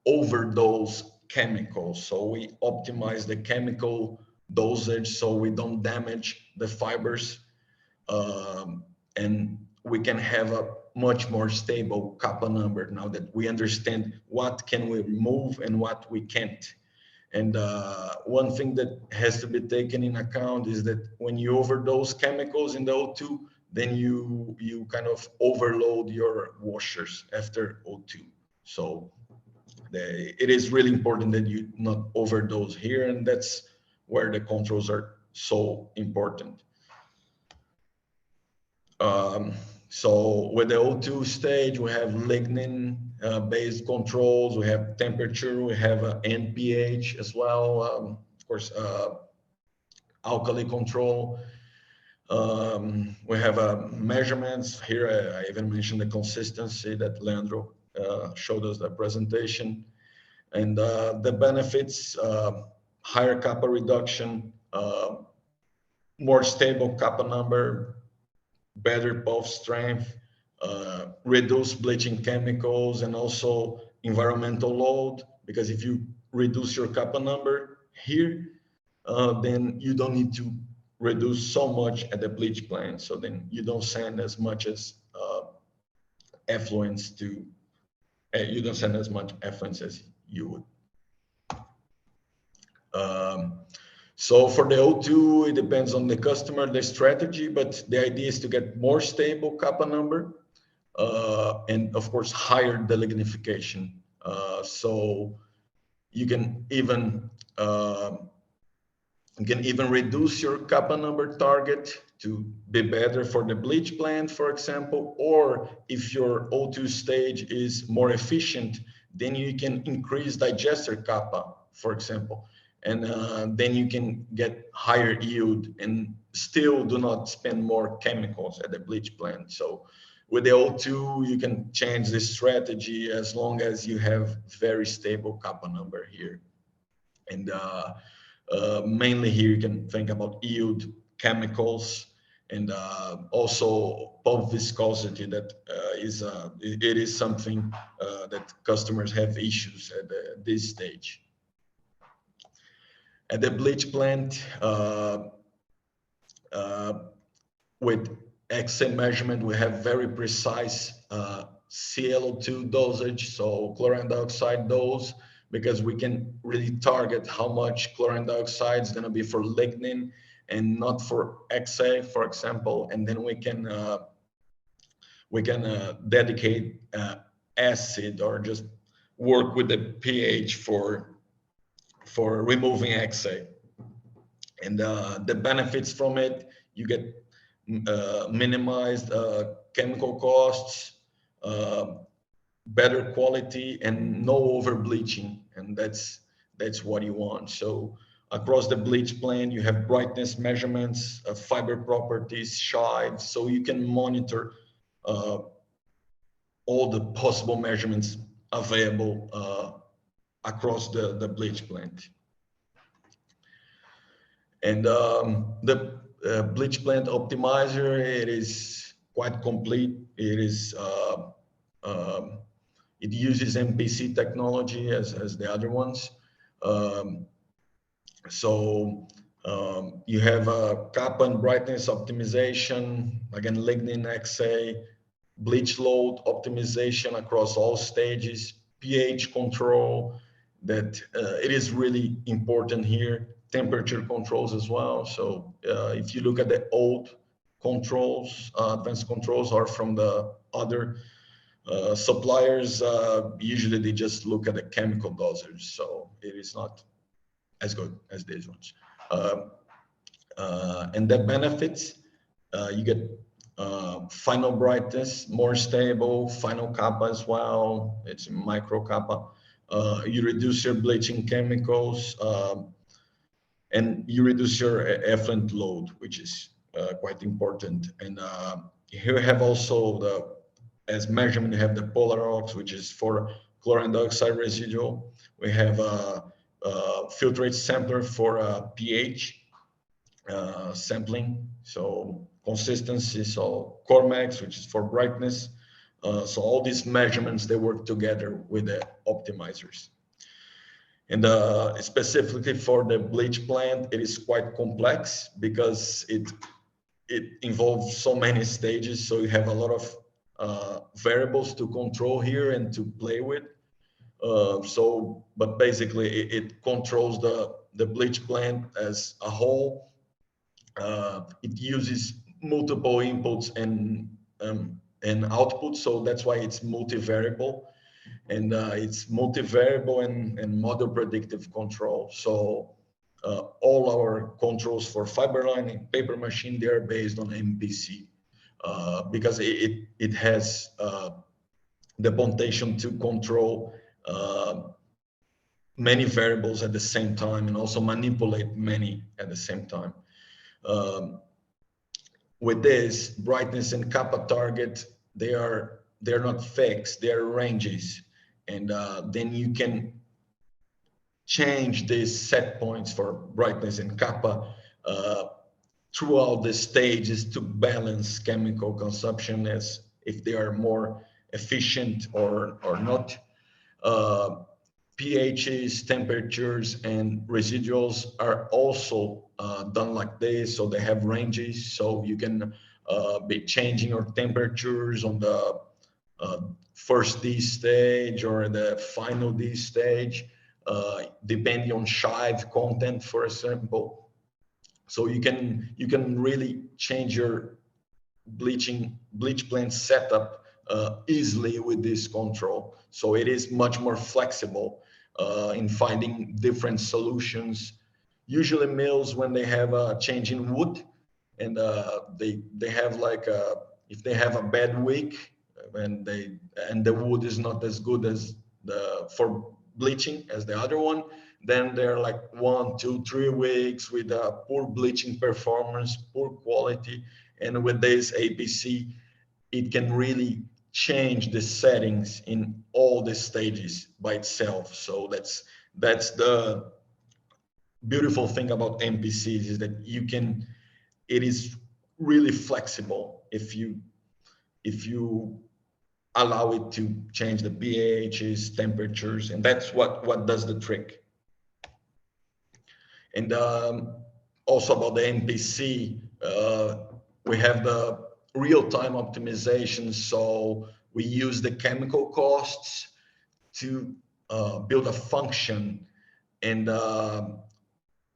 overdose chemicals. So we optimize the chemical dosage so we don't damage the fibers, and we can have a much more stable kappa number now that we understand what can we remove and what we can't. And one thing that has to be taken in account is that when you overdose chemicals in the O2, then you kind of overload your washers after O2. So it is really important that you not overdose here, and that's where the controls are so important. So with the O2 stage, we have lignin based controls, we have temperature, we have NPH as well, of course, alkali control. We have measurements here. I even mentioned the consistency that Leandro showed us the presentation, and the benefits: higher kappa reduction, more stable kappa number, better pulp strength, reduce bleaching chemicals, and also environmental load, because if you reduce your kappa number here, then you don't need to reduce so much at the bleach plant. So then you don't send as much as effluents to, you don't send as much effluents as you would. So for the O2, it depends on the customer, the strategy, but the idea is to get more stable kappa number, and of course, higher delignification. So you can even reduce your kappa number target to be better for the bleach plant, for example, or if your O2 stage is more efficient, then you can increase digester kappa, for example. And then you can get higher yield and still do not spend more chemicals at the bleach plant. So with the O2, you can change this strategy as long as you have very stable kappa number here. And mainly here, you can think about yield, chemicals, and also pulp viscosity. That it is something that customers have issues at this stage. At the bleach plant, with XA measurement, we have very precise ClO2 dosage, so chlorine dioxide dose, because we can really target how much chlorine dioxide is going to be for lignin and not for XA, for example, and then we can dedicate acid or just work with the pH for removing XA. And the benefits from it, you get minimized chemical costs, better quality, and no over bleaching, and that's what you want. So across the bleach plant, you have brightness measurements, fiber properties, shives, so you can monitor all the possible measurements available across the bleach plant. And the bleach plant optimizer, it is quite complete. It is it uses MPC technology as the other ones. So you have a kappa and brightness optimization, again, lignin, XA, bleach load optimization across all stages, pH control, that it is really important here, temperature controls as well. So if you look at the old controls, advanced controls are from the other suppliers, usually they just look at the chemical dosage, so it is not as good as these ones. And the benefits, you get final brightness, more stable, final kappa as well, it's micro kappa. You reduce your bleaching chemicals, and you reduce your effluent load, which is quite important. And here we have also as measurement, you have the polar ox, which is for chlorine dioxide residual. We have a filtrate sampler for pH sampling. So consistency, so Cormax, which is for brightness. So all these measurements, they work together with the optimizers. And specifically for the bleach plant, it is quite complex because it involves so many stages. So you have a lot of variables to control here and to play with. But basically it controls the bleach plant as a whole. It uses multiple inputs and outputs, so that's why it's multivariable. And it's multivariable and model predictive control. So all our controls for fiber line and paper machine, they are based on MPC because it has the potential to control many variables at the same time and also manipulate many at the same time. With this, brightness and kappa target, they're not fixed, they're ranges. And then you can change these set points for brightness and kappa throughout the stages to balance chemical consumption as if they are more efficient or not. pHs, temperatures, and residuals are also done like this, so they have ranges, so you can be changing your temperatures on the first D stage or the final D stage, depending on chive content, for example. So you can really change your bleach plant setup easily with this control. So it is much more flexible in finding different solutions. Usually mills, when they have a change in wood and they have like if they have a bad week and the wood is not as good as for bleaching as the other one, then they're like 1, 2, 3 weeks with poor bleaching performance, poor quality. And with this APC, it can really change the settings in all the stages by itself. So that's the beautiful thing about MPCs, is that it is really flexible if you allow it to change the pHs, temperatures, and that's what does the trick. And also about the MPC, we have the real-time optimization. So we use the chemical costs to build a function, and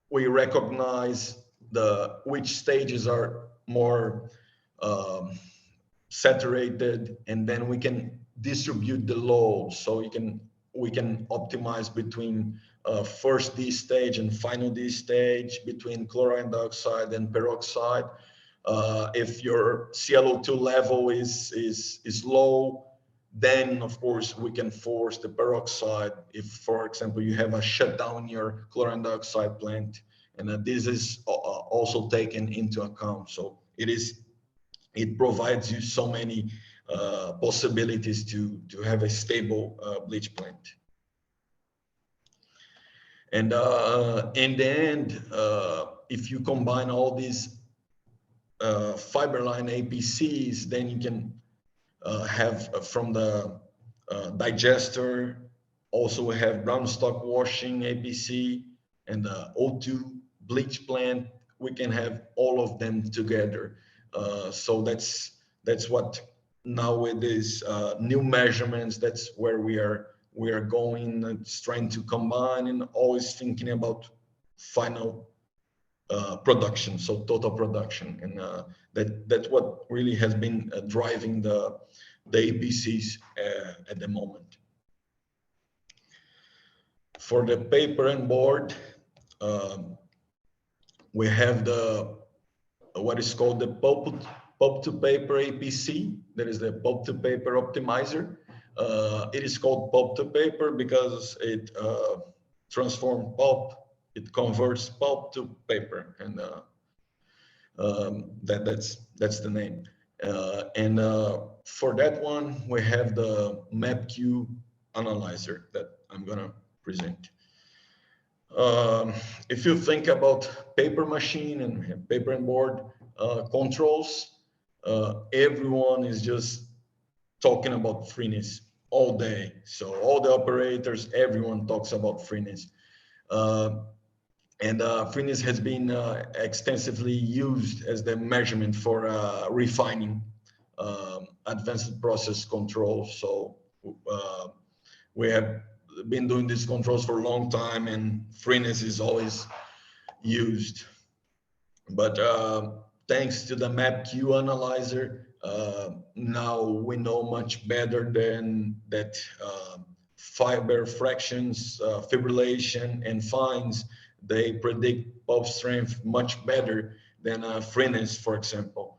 we recognize which stages are more saturated, and then we can distribute the load. So we can optimize between first D stage and final D stage, between chlorine dioxide and peroxide. If your ClO2 level is low, then of course we can force the peroxide. If, for example, you have a shutdown in your chlorine dioxide plant, and this is also taken into account. So it provides you so many possibilities to have a stable bleach plant. And in the end, if you combine all these fiber line APCs, then you can have from the digester, also we have brown stock washing APC and the O2 bleach plant. We can have all of them together. So that's what now with these new measurements, that's where we are going. It's trying to combine and always thinking about final production, so total production, and that's what really has been driving the APCs at the moment. For the paper and board, we have what is called the pulp to paper APC. That is the pulp to paper optimizer. It is called pulp to paper because it transforms pulp. It converts pulp to paper, and that's the name. And for that one, we have the MapQ analyzer that I'm gonna present. If you think about paper machine and paper and board, controls, everyone is just talking about freeness all day. So all the operators, everyone talks about freeness. And freeness has been extensively used as the measurement for refining advanced process controls. So we have been doing these controls for a long time, and freeness is always used. But thanks to the MapQ analyzer, now we know much better than that fiber fractions, fibrillation, and fines. They predict pulp strength much better than freeness, for example.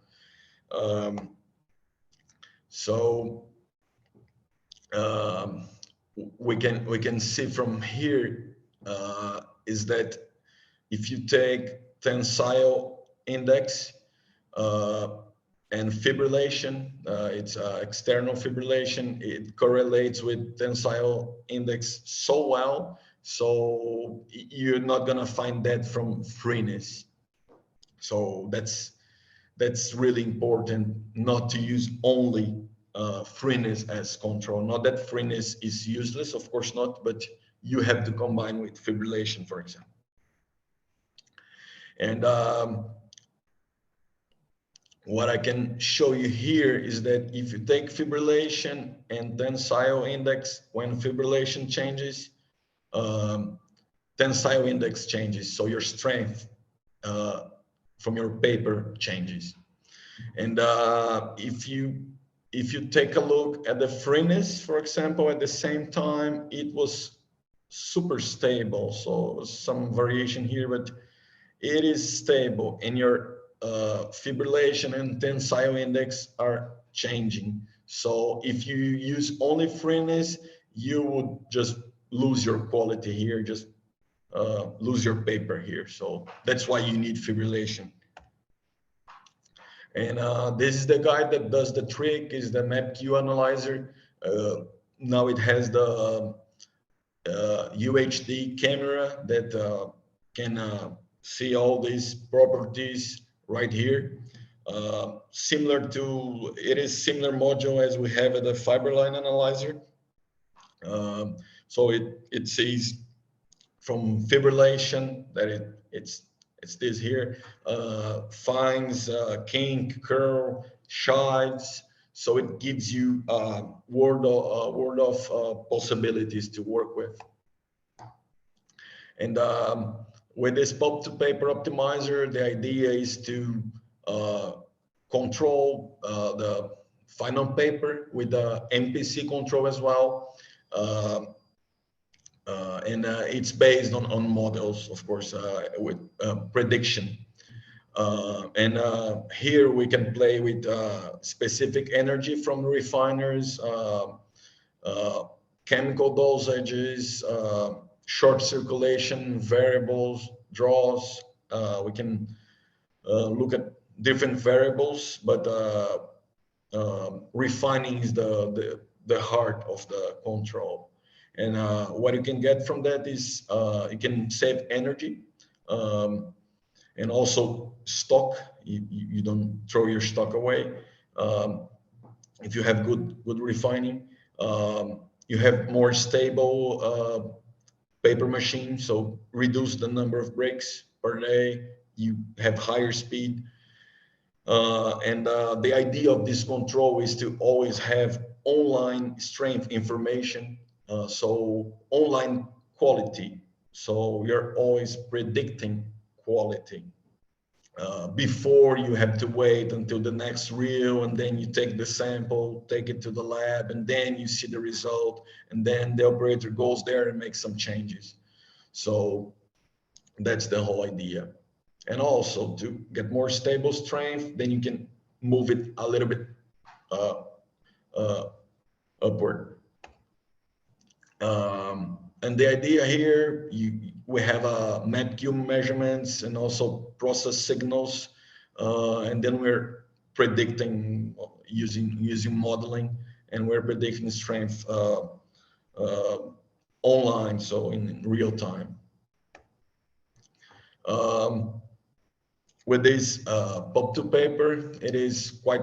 We can see from here is that if you take tensile index and fibrillation, it's external fibrillation, it correlates with tensile index so well, so you're not gonna find that from freeness. So that's really important, not to use only freeness as control. Not that freeness is useless, of course not, but you have to combine with fibrillation, for example. And what I can show you here is that if you take fibrillation and tensile index, when fibrillation changes, tensile index changes, so your strength from your paper changes. And if you take a look at the freeness, for example, at the same time, it was super stable. So some variation here, but it is stable, and your fibrillation and tensile index are changing. So if you use only freeness, you would just lose your quality here, just lose your paper here. So that's why you need fibrillation. And this is the guy that does the trick, is the MapQ analyzer. Now it has the UHD camera that can see all these properties right here. Similar module as we have at the fiber line analyzer. So it sees from fibrillation that it's this here, fines, kink, curl, shides. So it gives you world of possibilities to work with. And with this pulp to paper optimizer, the idea is to control the final paper with the MPC control as well. And it's based on models, of course, with prediction. And here we can play with specific energy from refiners, chemical dosages, short circulation, variables, draws. We can look at different variables, but refining is the heart of the control. And what you can get from that is you can save energy and also stock. You don't throw your stock away. If you have good refining, you have more stable paper machine, so reduce the number of breaks per day. You have higher speed. And the idea of this control is to always have online strength information. So online quality. So you're always predicting quality before you have to wait until the next reel, and then you take the sample, take it to the lab, and then you see the result, and then the operator goes there and makes some changes. So that's the whole idea. And also to get more stable strength, then you can move it a little bit upward. And the idea here, we have MapQ measurements and also process signals, and then we're predicting using modeling, and we're predicting strength online, so in real time. with this pulp to paper, it is quite,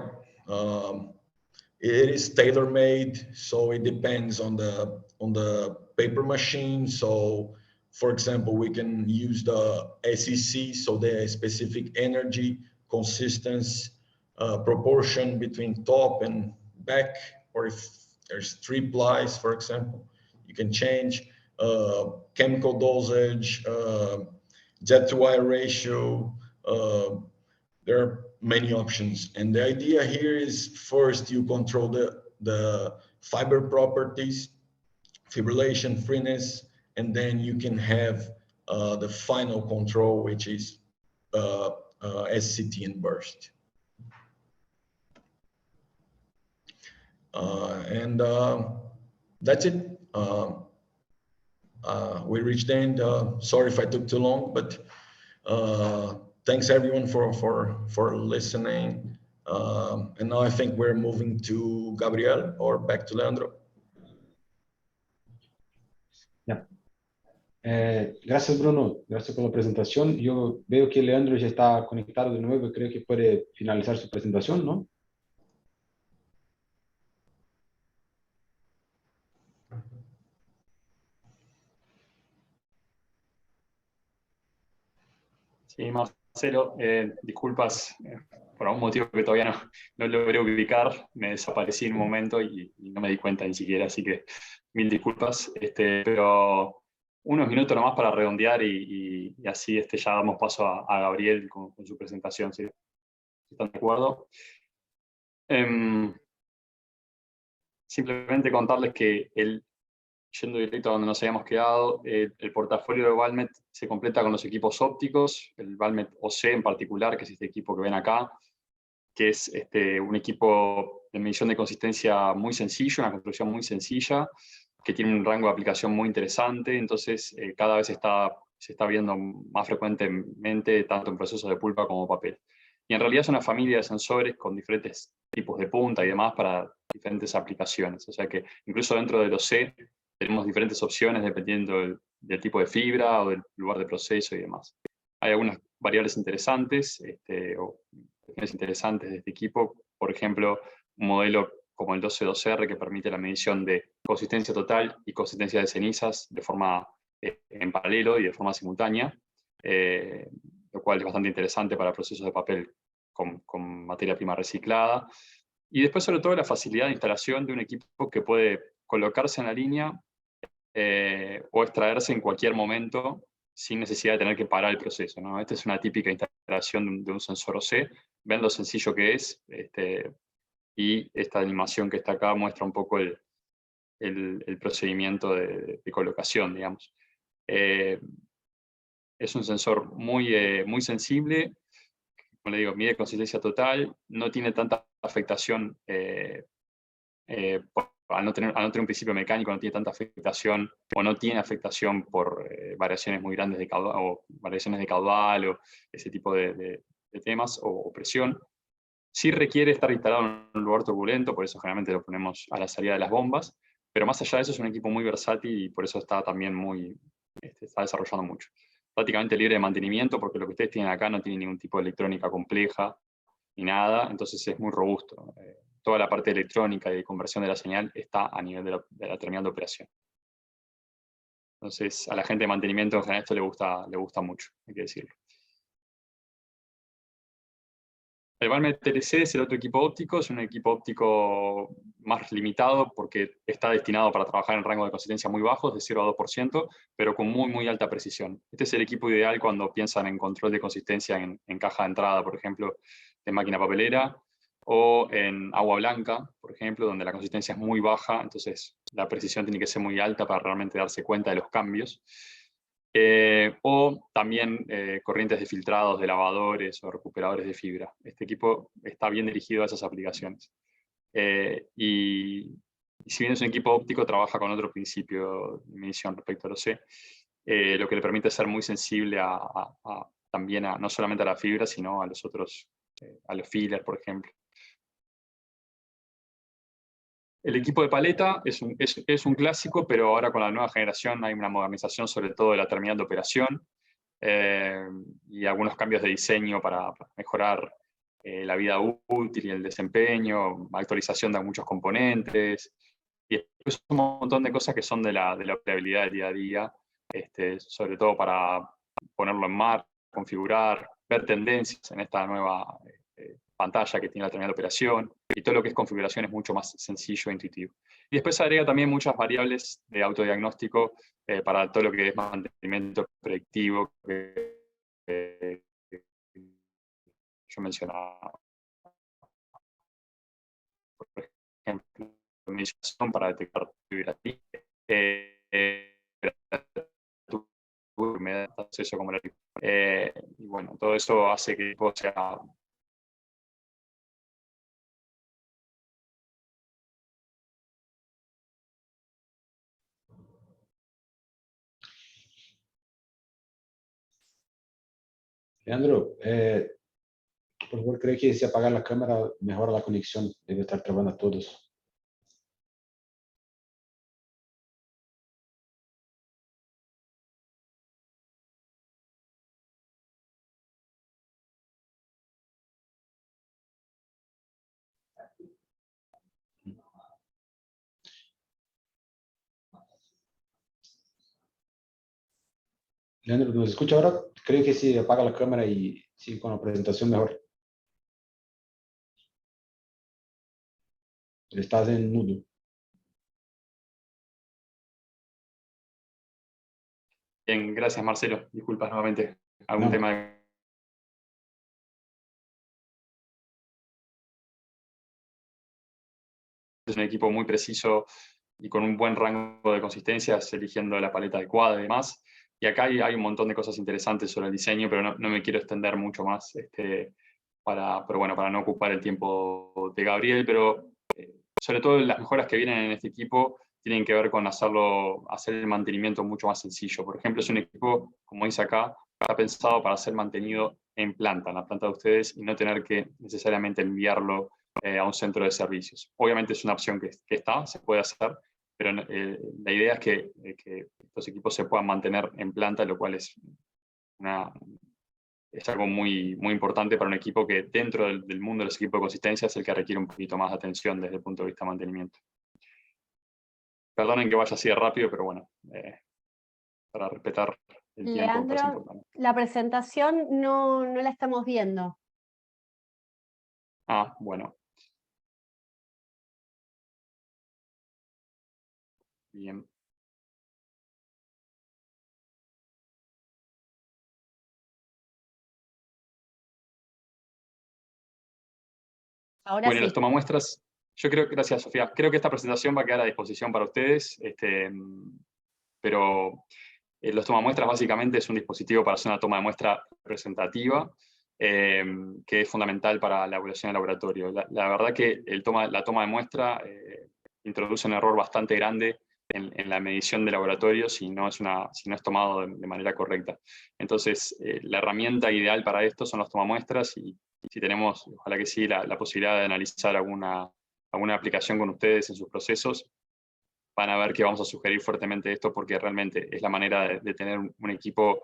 it is tailor-made, so it depends on the paper machine. So, for example, we can use the SEC, so the specific energy, consistency, proportion between top and back, or if there's 3 plies, for example, you can change chemical dosage, jet to wire ratio. There are many options, and the idea here is first you control the fiber properties, fibrillation, freeness, and then you can have the final control, which is SCT and burst. And that's it. We reached the end. Sorry if I took too long, but thanks everyone for listening. And now I think we're moving to Gabriel or back to Leandro. Ya. Gracias, Bruno. Gracias por la presentación. Yo veo que Leandro ya está conectado de nuevo. Creo que puede finalizar su presentación, ¿no? Sí, Marcelo, disculpas por algún motivo que todavía no logré ubicar, me desaparecí en un momento y no me di cuenta ni siquiera, así que mil disculpas. Pero unos minutos nomás para redondear y así ya damos paso a Gabriel con su presentación, ¿sí? ¿Están de acuerdo? Simplemente contarles que yendo directo a donde nos habíamos quedado, el portafolio de Valmet se completa con los equipos ópticos, el Valmet OC en particular, que es este equipo que ven acá, que es un equipo de medición de consistencia muy sencillo, una construcción muy sencilla, que tiene un rango de aplicación muy interesante, entonces cada vez se está viendo más frecuentemente tanto en procesos de pulpa como papel. Y en realidad es una familia de sensores con diferentes tipos de punta y demás para diferentes aplicaciones, o sea que incluso dentro del OC tenemos diferentes opciones dependiendo del tipo de fibra o del lugar de proceso y demás. Hay algunas variables interesantes, o cuestiones interesantes de este equipo. Por ejemplo, un modelo como el 12-2R que permite la medición de consistencia total y consistencia de cenizas de forma en paralelo y de forma simultánea, lo cual es bastante interesante para procesos de papel con materia prima reciclada. Y después, sobre todo, la facilidad de instalación de un equipo que puede colocarse en la línea o extraerse en cualquier momento sin necesidad de tener que parar el proceso, ¿no? Esta es una típica instalación de un sensor OC. Ven lo sencillo que es, y esta animación que está acá muestra un poco el procedimiento de colocación, digamos. Es un sensor muy sensible, como le digo, mide consistencia total, no tiene tanta afectación, al no tener un principio mecánico, no tiene tanta afectación, o no tiene afectación por variaciones muy grandes de caudal, o variaciones de caudal, o ese tipo de temas, o presión. Sí requiere estar instalado en un lugar turbulento, por eso generalmente lo ponemos a la salida de las bombas, pero más allá de eso es un equipo muy versátil y por eso está también está desarrollando mucho. Prácticamente libre de mantenimiento, porque lo que ustedes tienen acá no tiene ningún tipo de electrónica compleja ni nada, entonces es muy robusto. Toda la parte electrónica y de conversión de la señal está a nivel de la terminal de operación. Entonces a la gente de mantenimiento en general esto le gusta mucho, hay que decirlo. El Valmet TLC es el otro equipo óptico, es un equipo óptico más limitado porque está destinado para trabajar en rango de consistencia muy bajos, de 0 a 2%, pero con muy alta precisión. Este es el equipo ideal cuando piensan en control de consistencia en caja de entrada, por ejemplo, de máquina papelera, o en agua blanca, por ejemplo, donde la consistencia es muy baja, entonces la precisión tiene que ser muy alta para realmente darse cuenta de los cambios. O también corrientes de filtrados de lavadores o recuperadores de fibra. Este equipo está bien dirigido a esas aplicaciones. Y si bien es un equipo óptico, trabaja con otro principio de medición respecto a lo C, lo que le permite ser muy sensible también no solamente a la fibra, sino a los otros, a los fillers, por ejemplo. El equipo de paleta es un clásico, pero ahora con la nueva generación hay una modernización sobre todo de la terminal de operación. y algunos cambios de diseño para mejorar la vida útil y el desempeño, actualización de muchos componentes, y después un montón de cosas que son de la operabilidad del día a día, sobre todo para ponerlo en marcha, configurar, ver tendencias en esta nueva pantalla que tiene la terminal de operación, y todo lo que es configuración es mucho más sencillo e intuitivo. Y después agrega también muchas variables de autodiagnóstico para todo lo que es mantenimiento predictivo que yo mencionaba. Por ejemplo, medición para detectar vibración, humedad, acceso como y bueno, todo eso hace que todo sea... Leandro, por favor, creo que si apagar la cámara mejora la conexión, debe estar trabando a todos. Leandro, ¿nos escucha ahora? Creo que si apaga la cámara y sigue con la presentación mejor. Estás en mudo. Bien, gracias Marcelo. Disculpas nuevamente. ¿Algún No. tema de... Es un equipo muy preciso y con un buen rango de consistencias, eligiendo la paleta adecuada y demás. Y acá hay un montón de cosas interesantes sobre el diseño, pero no me quiero extender mucho más pero bueno, para no ocupar el tiempo de Gabriel, pero sobre todo las mejoras que vienen en este equipo tienen que ver con hacer el mantenimiento mucho más sencillo. Por ejemplo, es un equipo, como dice acá, está pensado para ser mantenido en la planta de ustedes, y no tener que necesariamente enviarlo a un centro de servicios. Obviamente es una opción que se puede hacer, pero la idea es que estos equipos se puedan mantener en planta, lo cual es algo muy, muy importante para un equipo que dentro del mundo de los equipos de consistencia es el que requiere un poquito más de atención desde el punto de vista de mantenimiento. Perdonen que vaya así de rápido, pero bueno, para respetar el tiempo es Leandro, importante. la presentación no la estamos viendo. Ah, bueno. Bien. Ahora Bueno, sí. los tomamuestras, yo creo, gracias Sofía, creo que esta presentación va a quedar a disposición para ustedes, pero los tomamuestras básicamente es un dispositivo para hacer una toma de muestra representativa, que es fundamental para la evaluación del laboratorio. La verdad que la toma de muestra introduce un error bastante grande en la medición de laboratorio si no es tomado de manera correcta. Entonces, la herramienta ideal para esto son los tomamuestras, y si tenemos, ojalá que sí, la posibilidad de analizar alguna aplicación con ustedes en sus procesos, van a ver que vamos a sugerir fuertemente esto, porque realmente es la manera de tener un equipo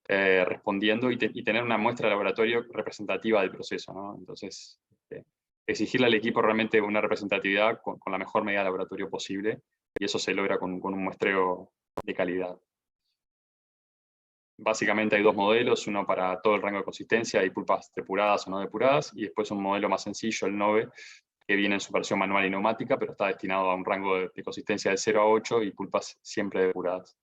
respondiendo y tener una muestra de laboratorio representativa del proceso, ¿no? Entonces, exigirle al equipo realmente una representatividad con la mejor medida de laboratorio posible, y eso se logra con un muestreo de calidad. Básicamente hay dos modelos, uno para todo el rango de consistencia, hay pulpas depuradas o no depuradas, y después un modelo más sencillo, el 9, que viene en su versión manual y neumática, pero está destinado a un rango de consistencia de 0 a 8 y pulpas siempre depuradas.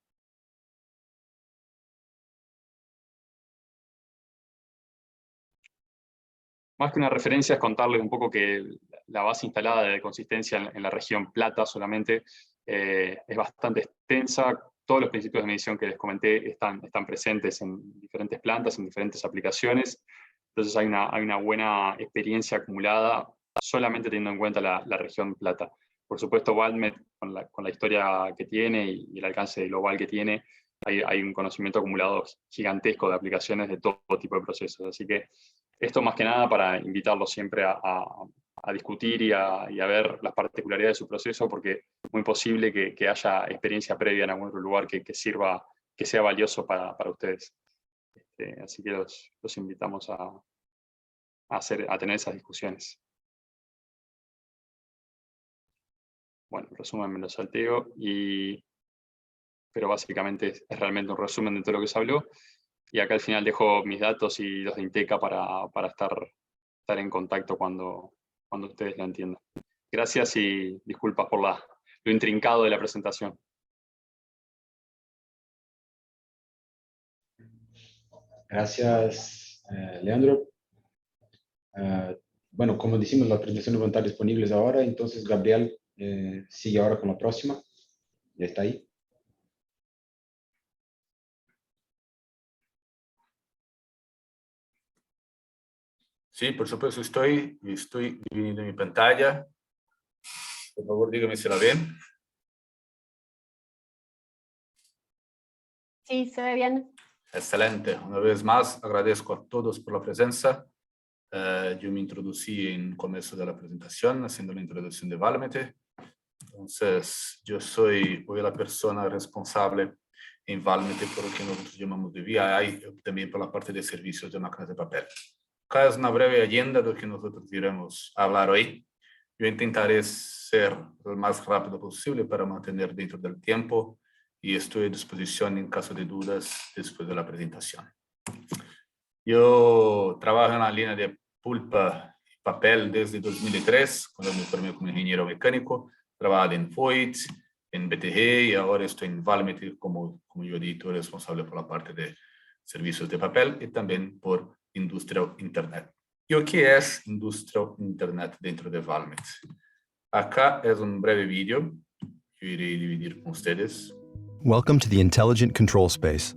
Más que una referencia es contarles un poco que la base instalada de consistencia en la región Plata solamente es bastante extensa. Todos los principios de medición que les comenté están presentes en diferentes plantas, en diferentes aplicaciones. Entonces hay una buena experiencia acumulada solamente teniendo en cuenta la región Plata. Por supuesto, Valmet, con la historia que tiene y el alcance global que tiene, hay un conocimiento acumulado gigantesco de aplicaciones de todo tipo de procesos. Así que esto más que nada para invitarlos siempre a discutir y a ver las particularidades de su proceso, porque es muy posible que haya experiencia previa en algún otro lugar que sirva, que sea valioso para ustedes. Así que los invitamos a tener esas discusiones. Bueno, en resumen me lo salteo, pero básicamente es realmente un resumen de todo lo que se habló. Y acá al final dejo mis datos y los de Inteka para estar en contacto cuando ustedes lo entiendan. Gracias y disculpas por lo intrincado de la presentación. Gracias, Leandro. Bueno, como decimos, las presentaciones van a estar disponibles ahora, entonces Gabriel sigue ahora con la próxima. Ya está ahí. Sí, por supuesto, estoy dividiendo mi pantalla. Por favor, dígame si la ven. Sí, se ve bien. Excelente. Una vez más, agradezco a todos por la presencia. Yo me introducí en el comienzo de la presentación, haciendo la introducción de Valmet. Entonces, yo soy hoy la persona responsable en Valmet por lo que nosotros llamamos de VI, también por la parte de servicios de máquinas de papel. Acá es una breve agenda de lo que nosotros iremos hablar hoy. Yo intentaré ser lo más rápido posible para mantener dentro del tiempo y estoy a disposición en caso de dudas después de la presentación. Yo trabajo en la línea de pulpa y papel desde 2003, cuando me formé como ingeniero mecánico. Trabajé en Voigt, en BTG y ahora estoy en Valmet como yo editor responsable por la parte de servicios de papel y también por industria Internet. ¿Y qué es industria Internet dentro de Valmet? Acá es un breve vídeo que iré dividir con ustedes. Welcome to the intelligent control space,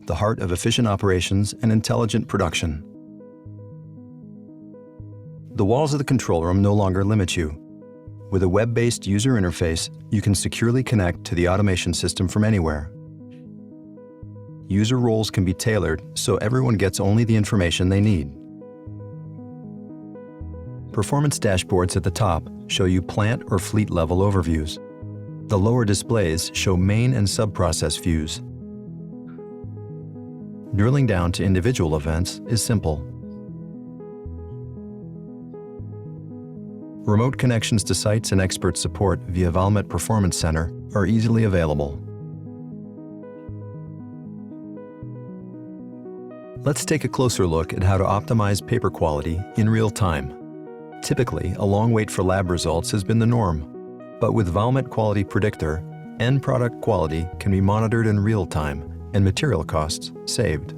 the heart of efficient operations and intelligent production. The walls of the control room no longer limit you. With a web-based user interface, you can securely connect to the automation system from anywhere. User roles can be tailored so everyone gets only the information they need. Performance dashboards at the top show you plant or fleet level overviews. The lower displays show main and sub-process views. Drilling down to individual events is simple. Remote connections to sites and expert support via Valmet Performance Center are easily available. Let's take a closer look at how to optimize paper quality in real time. Typically, a long wait for lab results has been the norm. But with Valmet Quality Predictor, end product quality can be monitored in real time and material costs saved.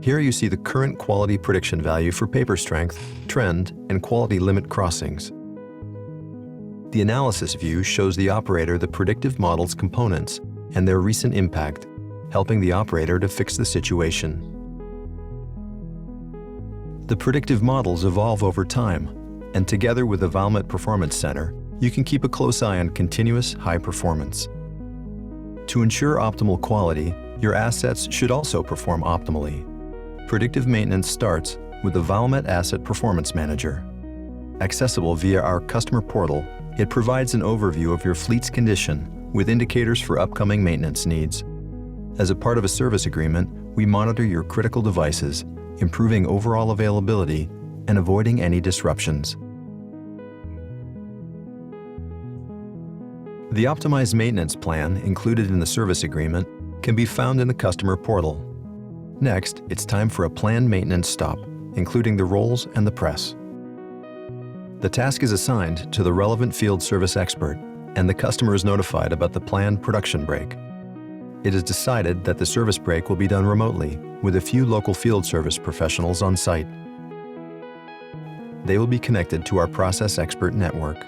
Here you see the current quality prediction value for paper strength, trend, and quality limit crossings. The analysis view shows the operator the predictive model's components and their recent impact, helping the operator to fix the situation. The predictive models evolve over time, and together with the Valmet Performance Center, you can keep a close eye on continuous high performance. To ensure optimal quality, your assets should also perform optimally. Predictive maintenance starts with the Valmet Asset Performance Manager. Accessible via our customer portal, it provides an overview of your fleet's condition with indicators for upcoming maintenance needs. As a part of a service agreement, we monitor your critical devices, improving overall availability and avoiding any disruptions. The optimized maintenance plan included in the service agreement can be found in the customer portal. Next, it's time for a planned maintenance stop, including the rolls and the press. The task is assigned to the relevant field service expert, and the customer is notified about the planned production break. It is decided that the service break will be done remotely, with a few local field service professionals on site. They will be connected to our process expert network.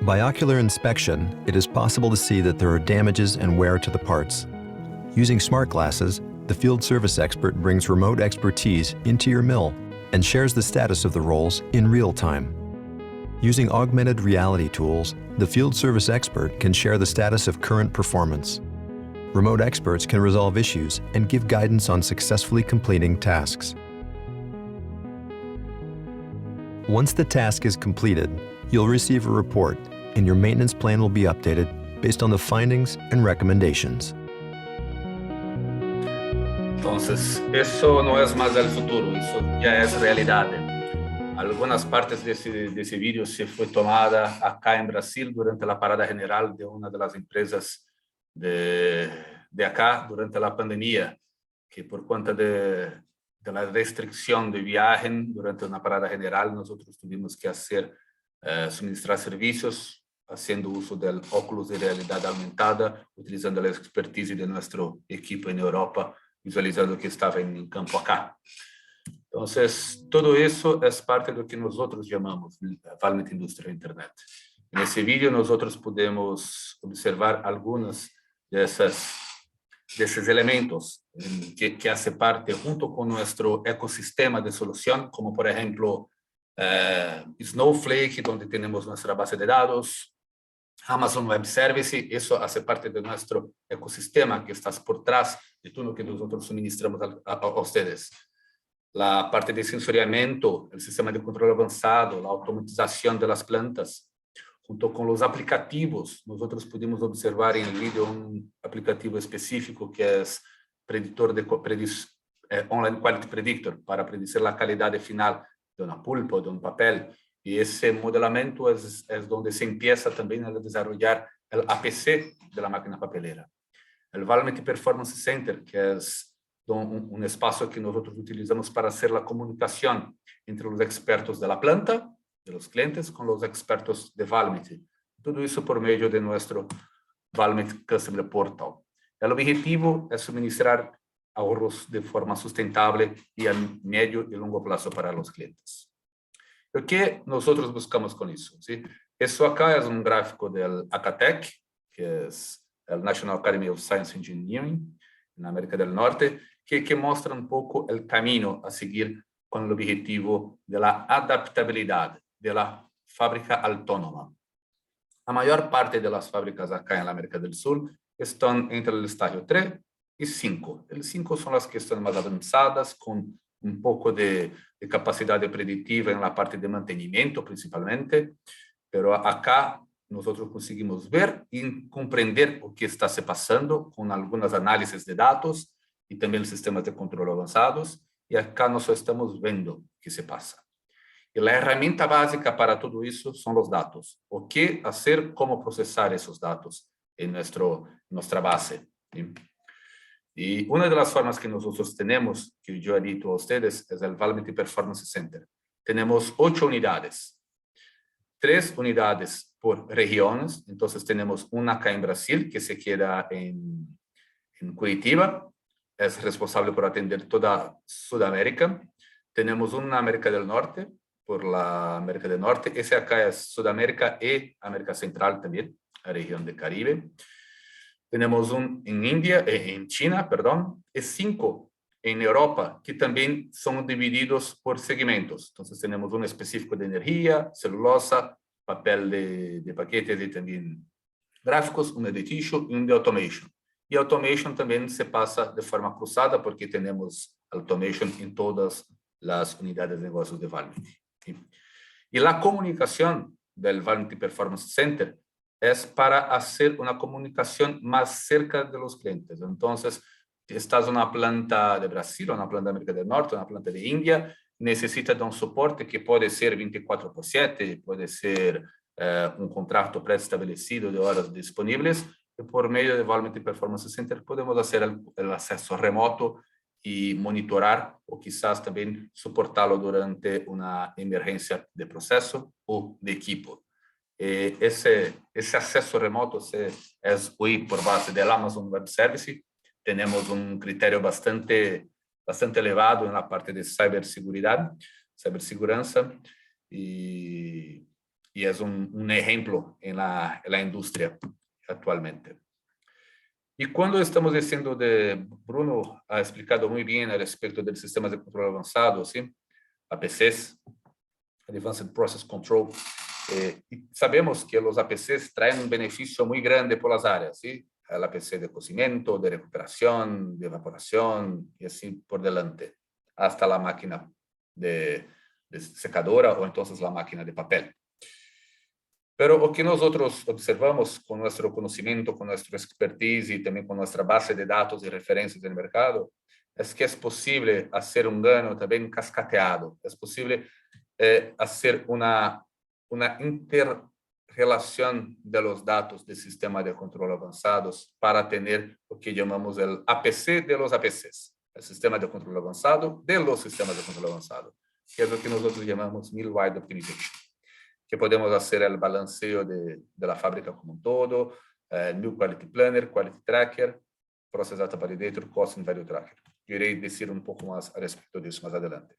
By ocular inspection, it is possible to see that there are damages and wear to the parts. Using smart glasses, the field service expert brings remote expertise into your mill and shares the status of the rolls in real time. Using augmented reality tools, the field service expert can share the status of current performance. Remote experts can resolve issues and give guidance on successfully completing tasks. Once the task is completed, you'll receive a report, and your maintenance plan will be updated based on the findings and recommendations. Entonces, eso no es más del futuro, eso ya es realidad. Algunas partes de ese vídeo se fue tomada acá en Brasil durante la parada general de una de las empresas de acá durante la pandemia, que por cuenta de la restricción de viaje durante una parada general, nosotros tuvimos que suministrar servicios haciendo uso del óculos de realidad aumentada, utilizando la expertise de nuestro equipo en Europa, visualizando que estaba en campo acá. Entonces, todo eso es parte de lo que nosotros llamamos Valmet Industria de Internet. En ese vídeo nosotros podemos observar algunos de esos elementos que hace parte junto con nuestro ecosistema de solución, como por ejemplo Snowflake, donde tenemos nuestra base de datos, Amazon Web Service, eso hace parte de nuestro ecosistema que está por trás de todo lo que nosotros suministramos a ustedes. La parte de sensoriamiento, el sistema de control avanzado, la automatización de las plantas, junto con los aplicativos. Nosotros pudimos observar en el vídeo un aplicativo específico que es predictor de Online Quality Predictor para predecir la calidad final de una pulpa o de un papel. Y ese modelamiento es donde se empieza también a desarrollar el APC de la máquina papelera. El Valmet Performance Center, que es un espacio que nosotros utilizamos para hacer la comunicación entre los expertos de la planta, de los clientes, con los expertos de Valmet. Todo eso por medio de nuestro Valmet Customer Portal. El objetivo es suministrar ahorros de forma sustentable y a medio y largo plazo para los clientes. ¿Lo que nosotros buscamos con eso? ¿Sí? Eso acá es un gráfico del ACATEC, que es el National Academy of Science and Engineering, en América del Norte, que muestra un poco el camino a seguir con el objetivo de la adaptabilidad de la fábrica autónoma. La mayor parte de las fábricas acá en la América del Sur están entre el estadio 3 y 5. El 5 son las que están más avanzadas, con un poco de capacidad predictiva en la parte de mantenimiento principalmente, pero acá nosotros conseguimos ver y comprender lo que está se pasando con algunas análisis de datos y también sistemas de control avanzados, y acá nosotros estamos viendo qué se pasa. Y la herramienta básica para todo eso son los datos. O qué hacer, cómo procesar esos datos en nuestra base. ¿Sí? Y una de las formas que nosotros tenemos, que yo he dicho a ustedes, es el Valmet Performance Center. Tenemos 8 unidades. 3 unidades por regiones. Entonces tenemos una acá en Brasil, que se queda en Curitiba. Es responsable por atender toda Sudamérica. Tenemos una América del Norte, por la América del Norte. Ese acá es Sudamérica y América Central también, la región del Caribe. Tenemos un en China, perdón, y 5 en Europa, que también son divididos por segmentos. Entonces tenemos uno específico de energía, celulosa, papel de paquetes y también gráficos, uno de tissue y uno de automation. Y automation también se pasa de forma cruzada porque tenemos automation en todas las unidades de negocios de Valmet. ¿Sí? Y la comunicación del Valmet Performance Center es para hacer una comunicación más cerca de los clientes. Entonces, si estás en una planta de Brasil, una planta de América del Norte, una planta de India, necesita de un soporte que puede ser 24/7, puede ser un contrato preestablecido de horas disponibles, y por medio de Valmet Performance Center podemos hacer el acceso remoto y monitorar o quizás también soportarlo durante una emergencia de proceso o de equipo. Ese acceso remoto es hoy por base del Amazon Web Service. Tenemos un criterio bastante elevado en la parte de ciberseguridad, ciberseguranza, y es un ejemplo en la industria actualmente. Y cuando estamos diciendo Bruno ha explicado muy bien al respecto del sistema de control avanzado, ¿sí? APCs, Advanced Process Control. Y sabemos que los APCs traen un beneficio muy grande por las áreas, ¿sí? El APC de cocimiento, de recuperación, de evaporación y así por delante, hasta la máquina de secadora o entonces la máquina de papel. Pero lo que nosotros observamos con nuestro conocimiento, con nuestra expertise y también con nuestra base de datos y referencias del mercado, es que es posible hacer un gano también cascateado, es posible hacer una interrelación de los datos del sistema de control avanzados para tener lo que llamamos el APC de los APCs, el sistema de control avanzado de los sistemas de control avanzado, que es lo que nosotros llamamos Mill-Wide Optimization, que podemos hacer el balanceo de la fábrica como un todo, New Quality Planner, Quality Tracker, Process Data Validator, Cost and Value Tracker. Yo iré a decir un poco más al respecto de eso más adelante.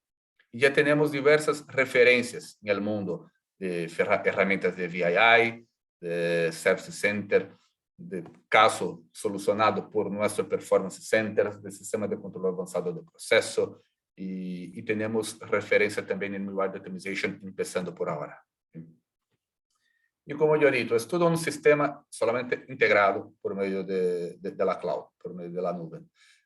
Y ya tenemos diversas referencias en el mundo de herramientas de VII, de Service Center, de caso solucionado por nuestro Performance Center, del sistema de control avanzado de proceso, y tenemos referencia también en Mill-Wide Optimization, empezando por ahora. Y como yo he dicho, es todo un sistema solamente integrado por medio de la cloud, por medio de la nube.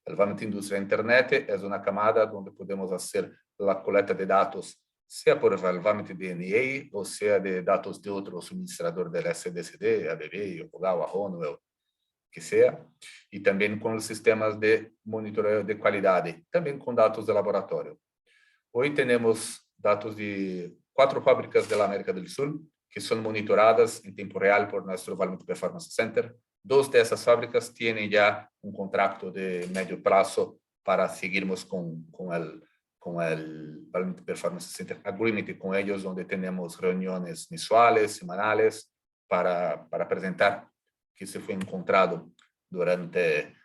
El Valmet Industria Internet es una camada donde podemos hacer la colecta de datos, sea por el Valmet DNA o sea de datos de otro suministrador del SDCD, ABB, Ogawa, Honeywell, que sea, y también con los sistemas de monitoreo de calidad, también con datos de laboratorio. Hoy tenemos datos de 4 fábricas de la América del Sur que son monitoradas en tiempo real por nuestro Valmet Performance Center. 2 de esas fábricas tienen ya un contrato de medio plazo para seguirnos con el Valmet Performance Center Agreement con ellos, donde tenemos reuniones mensuales, semanales, para presentar que se fue encontrado durante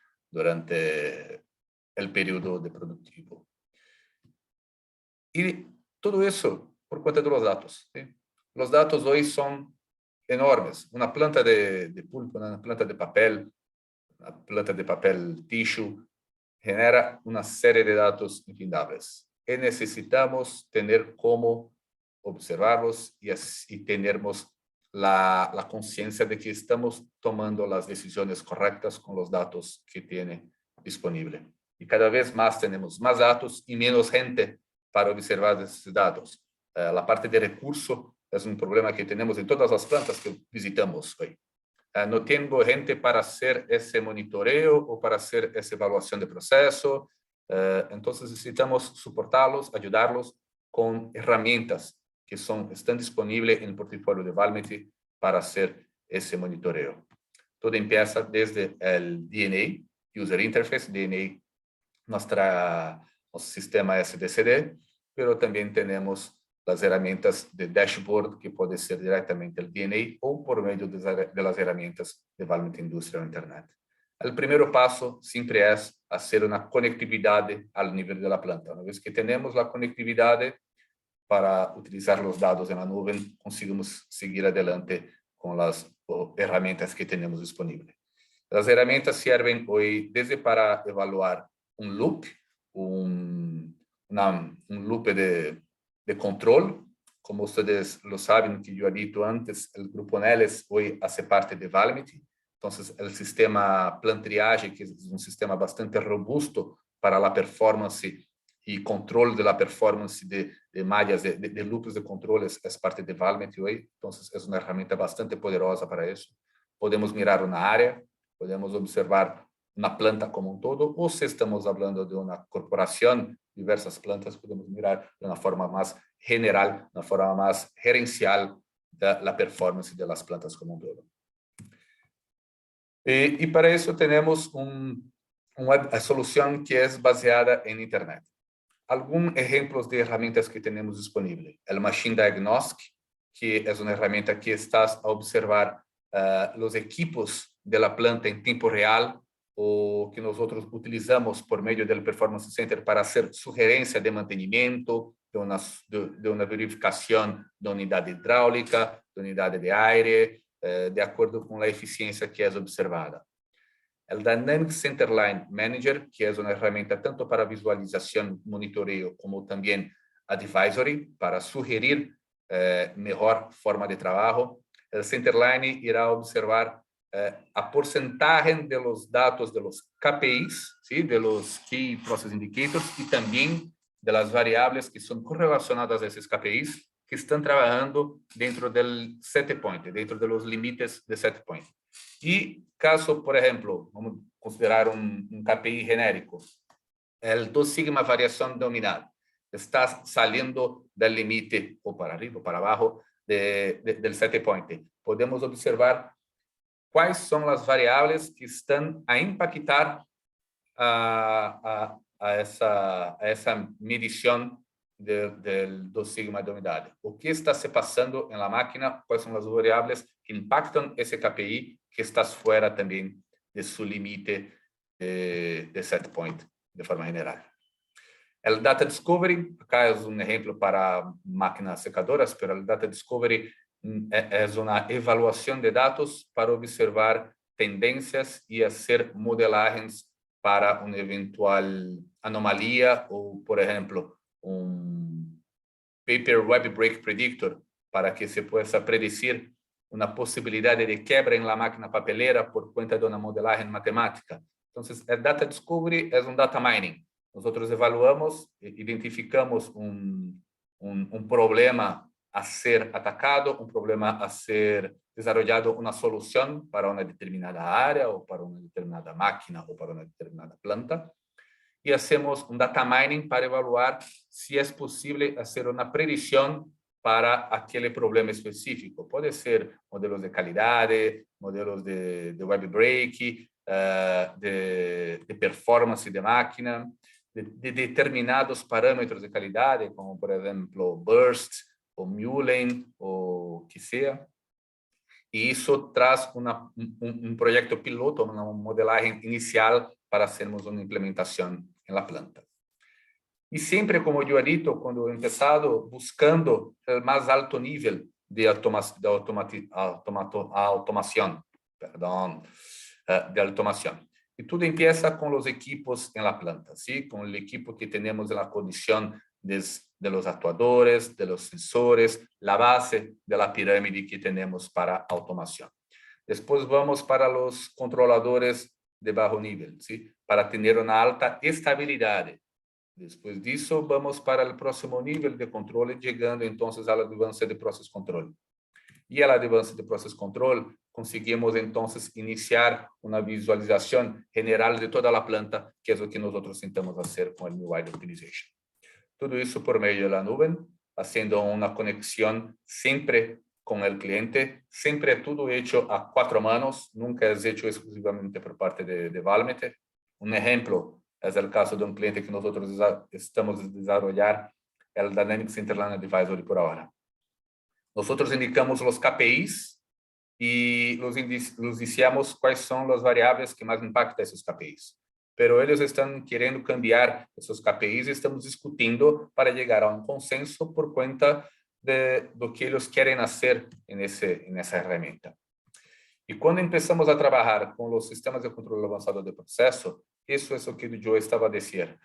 el periodo de productivo. Y todo eso por cuenta de los datos, ¿sí? Los datos hoy son enormes. Una planta de pulpa, una planta de papel, una planta de papel tissue, genera una serie de datos infindables. Y necesitamos tener cómo observarlos y tenermos la conciencia de que estamos tomando las decisiones correctas con los datos que tiene disponible. Y cada vez más tenemos más datos y menos gente para observar esos datos. La parte de recurso es un problema que tenemos en todas las plantas que visitamos hoy. No tengo gente para hacer ese monitoreo o para hacer esa evaluación de proceso. Entonces necesitamos soportarlos, ayudarlos con herramientas que están disponibles en el portafolio de Valmet para hacer ese monitoreo. Todo empieza desde el DNA, User Interface, DNA, nuestro sistema SDCD, pero también tenemos las herramientas de dashboard, que puede ser directamente el DNA o por medio de las herramientas de Valmet Industria o Internet. El primer paso siempre es hacer una conectividad al nivel de la planta. Una vez que tenemos la conectividad para utilizar los datos en la nube, conseguimos seguir adelante con las herramientas que tenemos disponibles. Las herramientas sirven hoy desde para evaluar un loop, un loop de control. Como ustedes lo saben, que yo he dicho antes, el grupo Neles hoy hace parte de Valmet. Entonces, el sistema Plan Triage, que es un sistema bastante robusto para la performance y control de la performance de mallas, de loops de controles, es parte de Valmet hoy. Entonces, es una herramienta bastante poderosa para eso. Podemos mirar una área, podemos observar una planta como un todo, o si estamos hablando de una corporación, diversas plantas, podemos mirar de una forma más general, una forma más gerencial de la performance de las plantas como un todo. Y para eso tenemos una solución que es baseada en Internet. Algunos ejemplos de herramientas que tenemos disponibles. El Machine Diagnostic, que es una herramienta que está a observar los equipos de la planta en tiempo real, o que nosotros utilizamos por medio del Performance Center para hacer sugerencia de mantenimiento, de una verificación de unidad hidráulica, de unidad de aire, de acuerdo con la eficiencia que es observada. El Dynamic Centerline Manager, que es una herramienta tanto para visualización, monitoreo, como también advisory, para sugerir mejor forma de trabajo. El Centerline irá a observar a porcentaje de los datos de los KPIs, ¿sí? De los Key Process Indicators, y también de las variables que son correlacionadas a esos KPIs, que están trabajando dentro del set point, dentro de los límites de set point. Y caso, por ejemplo, vamos a considerar un KPI genérico, el 2 sigma variación dominada. Está saliendo del límite, o para arriba o para abajo, del set point. Podemos observar quais são as variáveis que estão a impactar a essa medição del 2 sigma de unidade. O que está se passando na máquina, quais são as variáveis que impactam esse KPI que está fora também de seu limite de set point, de forma general. El Data Discovery, acá é exemplo para máquinas secadoras, pero el Data Discovery é uma avaliação de dados para observar tendências e fazer modelagens para uma eventual anomalia ou, por exemplo, paper web break predictor para que se possa predecir uma possibilidade de quebra em la máquina papelera por conta de uma modelagem matemática. Então, el Data Discovery é data mining. Nós evaluamos, identificamos problema a ser atacado, problema a ser desarrollado, uma solução para uma determinada área, ou para uma determinada máquina, ou para uma determinada planta, e hacemos data mining para evaluar se é possível fazer uma predição para aquele problema específico. Pode ser modelos de calidade, modelos de web break, de performance de máquina, de determinados parâmetros de qualidade, como, por exemplo, burst, ou Mullen, ou que seja. E isso traz projeto piloto, uma modelagem inicial para fazermos uma implementação na planta. E sempre, como eu dito, quando eu começado, buscando o mais alto nível de automação. E tudo começa com os equipos na planta, ¿sí? Com o equipo que temos na condição de los actuadores, de los sensores, la base de la pirámide que tenemos para automación. Después vamos para los controladores de bajo nivel, ¿sí? Para tener una alta estabilidad. Después de eso vamos para el próximo nivel de control, llegando entonces a la advanced de process control. Y a la advanced de process control conseguimos entonces iniciar una visualización general de toda la planta, que es lo que nosotros intentamos hacer con el New Wide Optimization. Todo isso por meio da nuvem, fazendo uma conexão sempre com o cliente, sempre tudo hecho a 4 manos, nunca é hecho exclusivamente por parte de Valmet. Exemplo é o caso de cliente que nós estamos a desenvolver, é o Dynamics Interline Advisory por agora. Nós indicamos os KPIs e nos indiciamos quais são as variáveis que mais impactam esses KPIs. Pero eles estão querendo cambiar esses KPIs e estamos discutindo para chegar a consenso por conta do que eles querem fazer nessa ferramenta. E quando começamos a trabalhar com os sistemas de controle avançado de processo, isso é o que o Joe estava a dizer.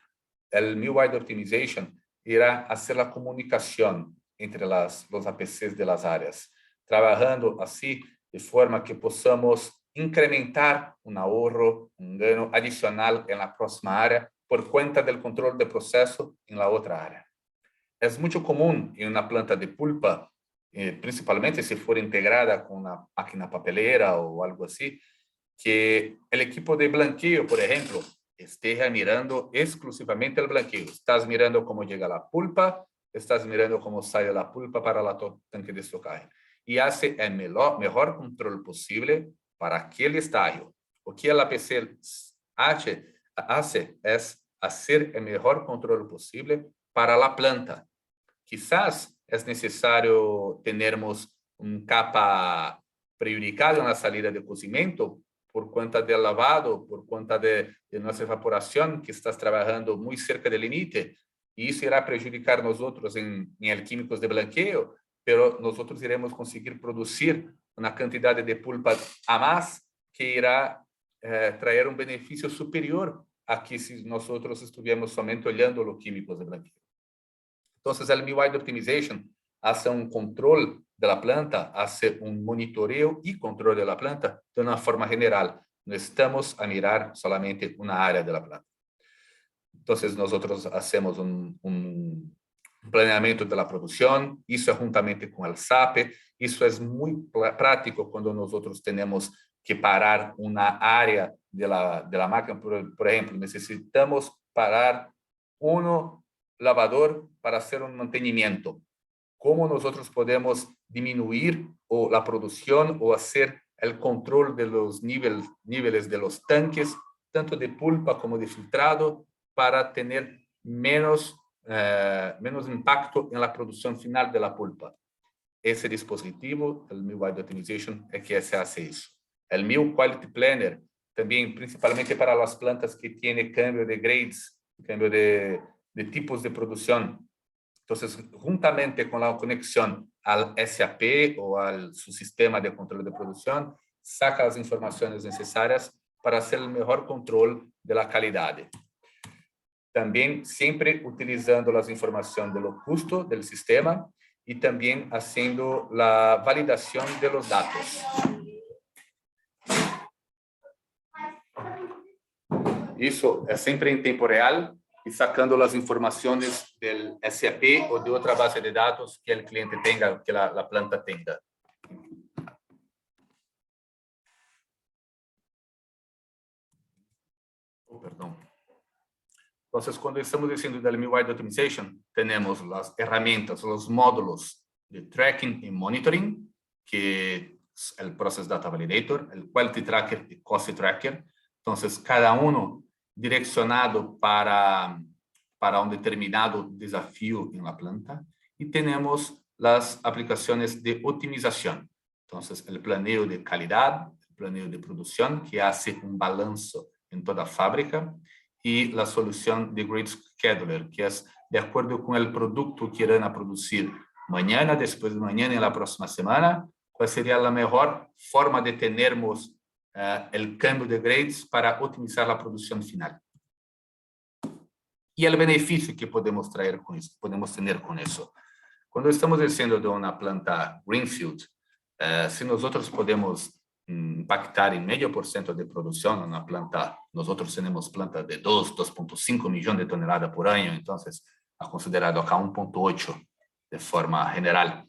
O New Wide Optimization irá fazer a comunicação entre os APCs de las áreas, trabalhando assim de forma que possamos incrementar ahorro, ganho adicional na próxima área por conta do controle de processo na outra área. É muito comum em uma planta de pulpa, principalmente se for integrada com uma máquina papelera ou algo assim, que o equipo de blanqueio, por exemplo, esteja mirando exclusivamente o blanqueio. Estás mirando como chega a pulpa, estás mirando como sai a pulpa para o tanque de estocagem. E hace o melhor controle possível para aquele estágio. O que a APC hace é fazer o melhor controle possível para a planta. Quizás é necessário termos capa prejudicada na saída de cozimento por conta do lavado, por conta de nossa evaporação, que estás trabalhando muito cerca do limite, e isso irá prejudicar nós outros em químicos de blanqueio, pero nós outros iremos conseguir produzir uma quantidade de pulpa a mais que irá trazer benefício superior a que se nós outros estivéssemos somente olhando os químicos de blanqueio. Então, o New Wide Optimization hace controle da planta, hace monitoreo e controle da planta de uma forma general. Não estamos a mirar solamente uma área da planta. Então, nós hacemos planeamento da produção, isso é juntamente com o SAP, isso é muito prático quando nós temos que parar uma área da máquina, por exemplo, necessitamos parar uno lavador para hacer un mantenimiento. ¿Cómo nosotros podemos disminuir la producción o hacer el control de los niveles de los tanques, tanto de pulpa como de filtrado, para tener menos impacto en la producción final de la pulpa? Ese dispositivo, el Mill Wide Optimization, es que se hace eso. El Mill Quality Planner, también principalmente para las plantas que tienen cambio de grades, cambio de tipos de producción. Entonces, juntamente con la conexión al SAP o al su sistema de control de producción, saca las informaciones necesarias para hacer el mejor control de la calidad. También siempre utilizando las informaciones de los costos del sistema y también haciendo la validación de los datos. Eso es siempre en tiempo real y sacando las informaciones del SAP o de otra base de datos que el cliente tenga, que la planta tenga. Perdón. Entonces, cuando estamos diciendo del Mill Wide Optimization, tenemos las herramientas, los módulos de tracking y monitoring, que es el Process Data Validator, el Quality Tracker y Cost Tracker. Entonces, cada uno direccionado para un determinado desafío en la planta. Y tenemos las aplicaciones de optimización. Entonces, el planeo de calidad, el planeo de producción, que hace un balance en toda fábrica, y la solución de Grade Scheduler, que es de acuerdo con el producto que irán a producir mañana, después de mañana y la próxima semana, cuál sería la mejor forma de tenermos el cambio de grades para optimizar la producción final. Y el beneficio que podemos traer con eso, podemos tener con eso. Cuando estamos diciendo de una planta Greenfield, si nosotros podemos impactar en 0,5% de producción en una planta, nosotros tenemos plantas de 2,5 millones de toneladas por año, entonces ha considerado acá 1,8 de forma general.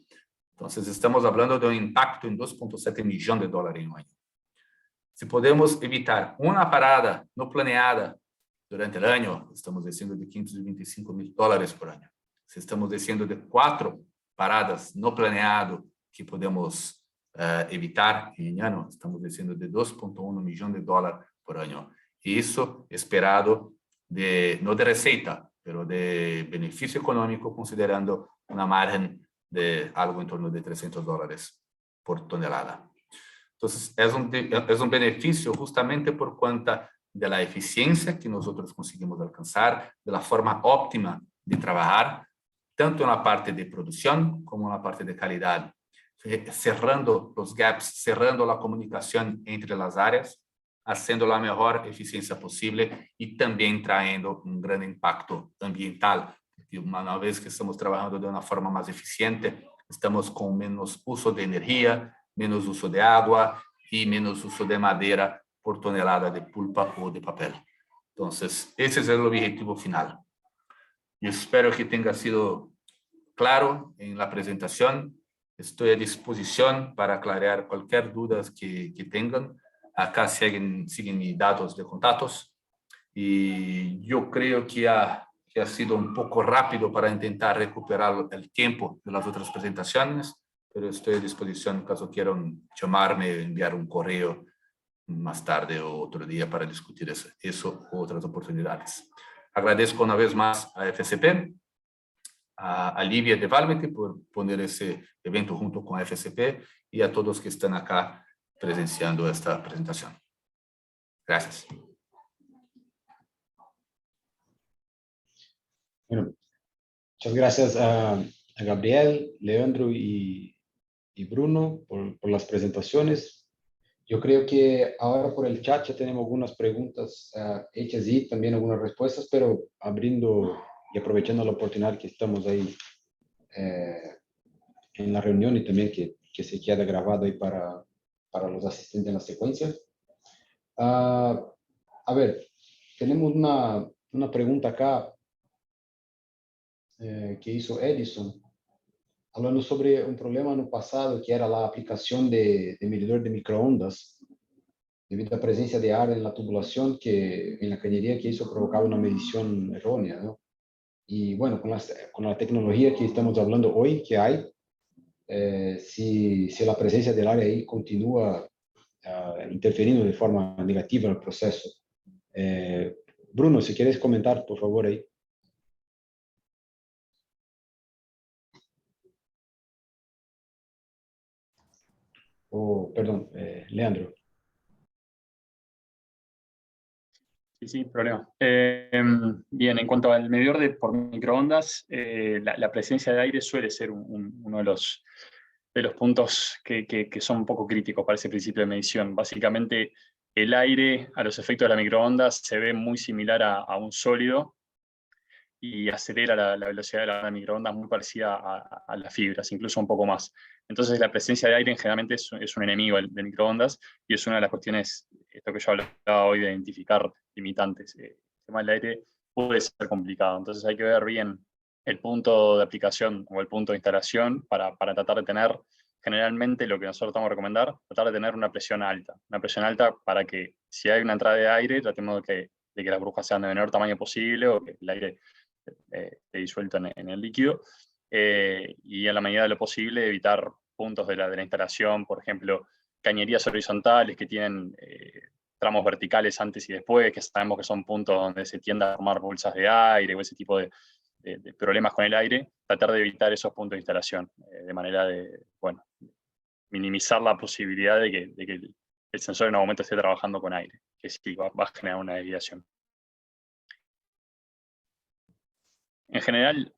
Entonces estamos hablando de un impacto en 2,7 millones de dólares en un año. Si podemos evitar una parada no planeada durante el año, estamos diciendo de 525 mil dólares por año. Si estamos diciendo de 4 paradas no planeadas que podemos evitar en año, estamos diciendo de 2,1 millones de dólares por año. Y eso esperado no de receita, pero de beneficio económico, considerando una margen de algo en torno de 300 dólares por tonelada. Entonces, es un beneficio justamente por cuenta de la eficiencia que nosotros conseguimos alcanzar, de la forma óptima de trabajar, tanto en la parte de producción como en la parte de calidad, cerrando los gaps, cerrando la comunicación entre las áreas, haciendo la mejor eficiencia posible y también trayendo un gran impacto ambiental. Y una vez que estamos trabajando de una forma más eficiente, estamos con menos uso de energía, menos uso de agua y menos uso de madera por tonelada de pulpa o de papel. Entonces, ese es el objetivo final. Yo espero que tenga sido claro en la presentación. Estoy a disposición para aclarar cualquier duda que tengan. Acá siguen mis datos de contactos. Y yo creo que ha sido un poco rápido para intentar recuperar el tiempo de las otras presentaciones, pero estoy a disposición en caso quieran llamarme, enviar un correo más tarde o otro día para discutir eso u otras oportunidades. Agradezco una vez más a FCP, a Livia de Valmet por poner ese evento junto con FCP y a todos que están acá presenciando esta presentación. Gracias. Bueno, muchas gracias a Gabriel, Leandro y Bruno por las presentaciones. Yo creo que ahora por el chat ya tenemos algunas preguntas hechas y también algunas respuestas, pero abriendo y aprovechando la oportunidad que estamos ahí en la reunión y también que se queda grabado ahí para los asistentes en la secuencia. A ver, tenemos una pregunta acá que hizo Edison, hablando sobre un problema no pasado que era la aplicación de medidor de microondas debido a presencia de aire en la tubulación, en la cañería, que eso provocaba una medición errónea, ¿no? Y bueno, con la tecnología que estamos hablando hoy, que hay, si la presencia del aire ahí continúa interfiriendo de forma negativa en el proceso. Bruno, si quieres comentar, por favor, ahí. Perdón, Leandro. Sí, sí, problema. Bien, en cuanto al medidor por microondas, la presencia de aire suele ser uno de los puntos que son un poco críticos para ese principio de medición. Básicamente, el aire, a los efectos de la microondas, se ve muy similar a un sólido y acelera la velocidad de la microondas muy parecida a las fibras, incluso un poco más. Entonces la presencia de aire generalmente es un enemigo del microondas, y es una de las cuestiones, esto que yo hablaba hoy, de identificar limitantes. El tema del aire puede ser complicado, entonces hay que ver bien el punto de aplicación o el punto de instalación para tratar de tener, generalmente lo que nosotros estamos a recomendar, tratar de tener una presión alta para que si hay una entrada de aire, tratemos de que las burbujas sean de menor tamaño posible, o que el aire disuelto en el líquido, y a la medida de lo posible evitar puntos de la instalación, por ejemplo, cañerías horizontales que tienen tramos verticales antes y después, que sabemos que son puntos donde se tiende a formar bolsas de aire o ese tipo de problemas con el aire, tratar de evitar esos puntos de instalación, de manera de, bueno, minimizar la posibilidad de que el sensor en algún momento esté trabajando con aire, que sí va a generar una desviación. En general,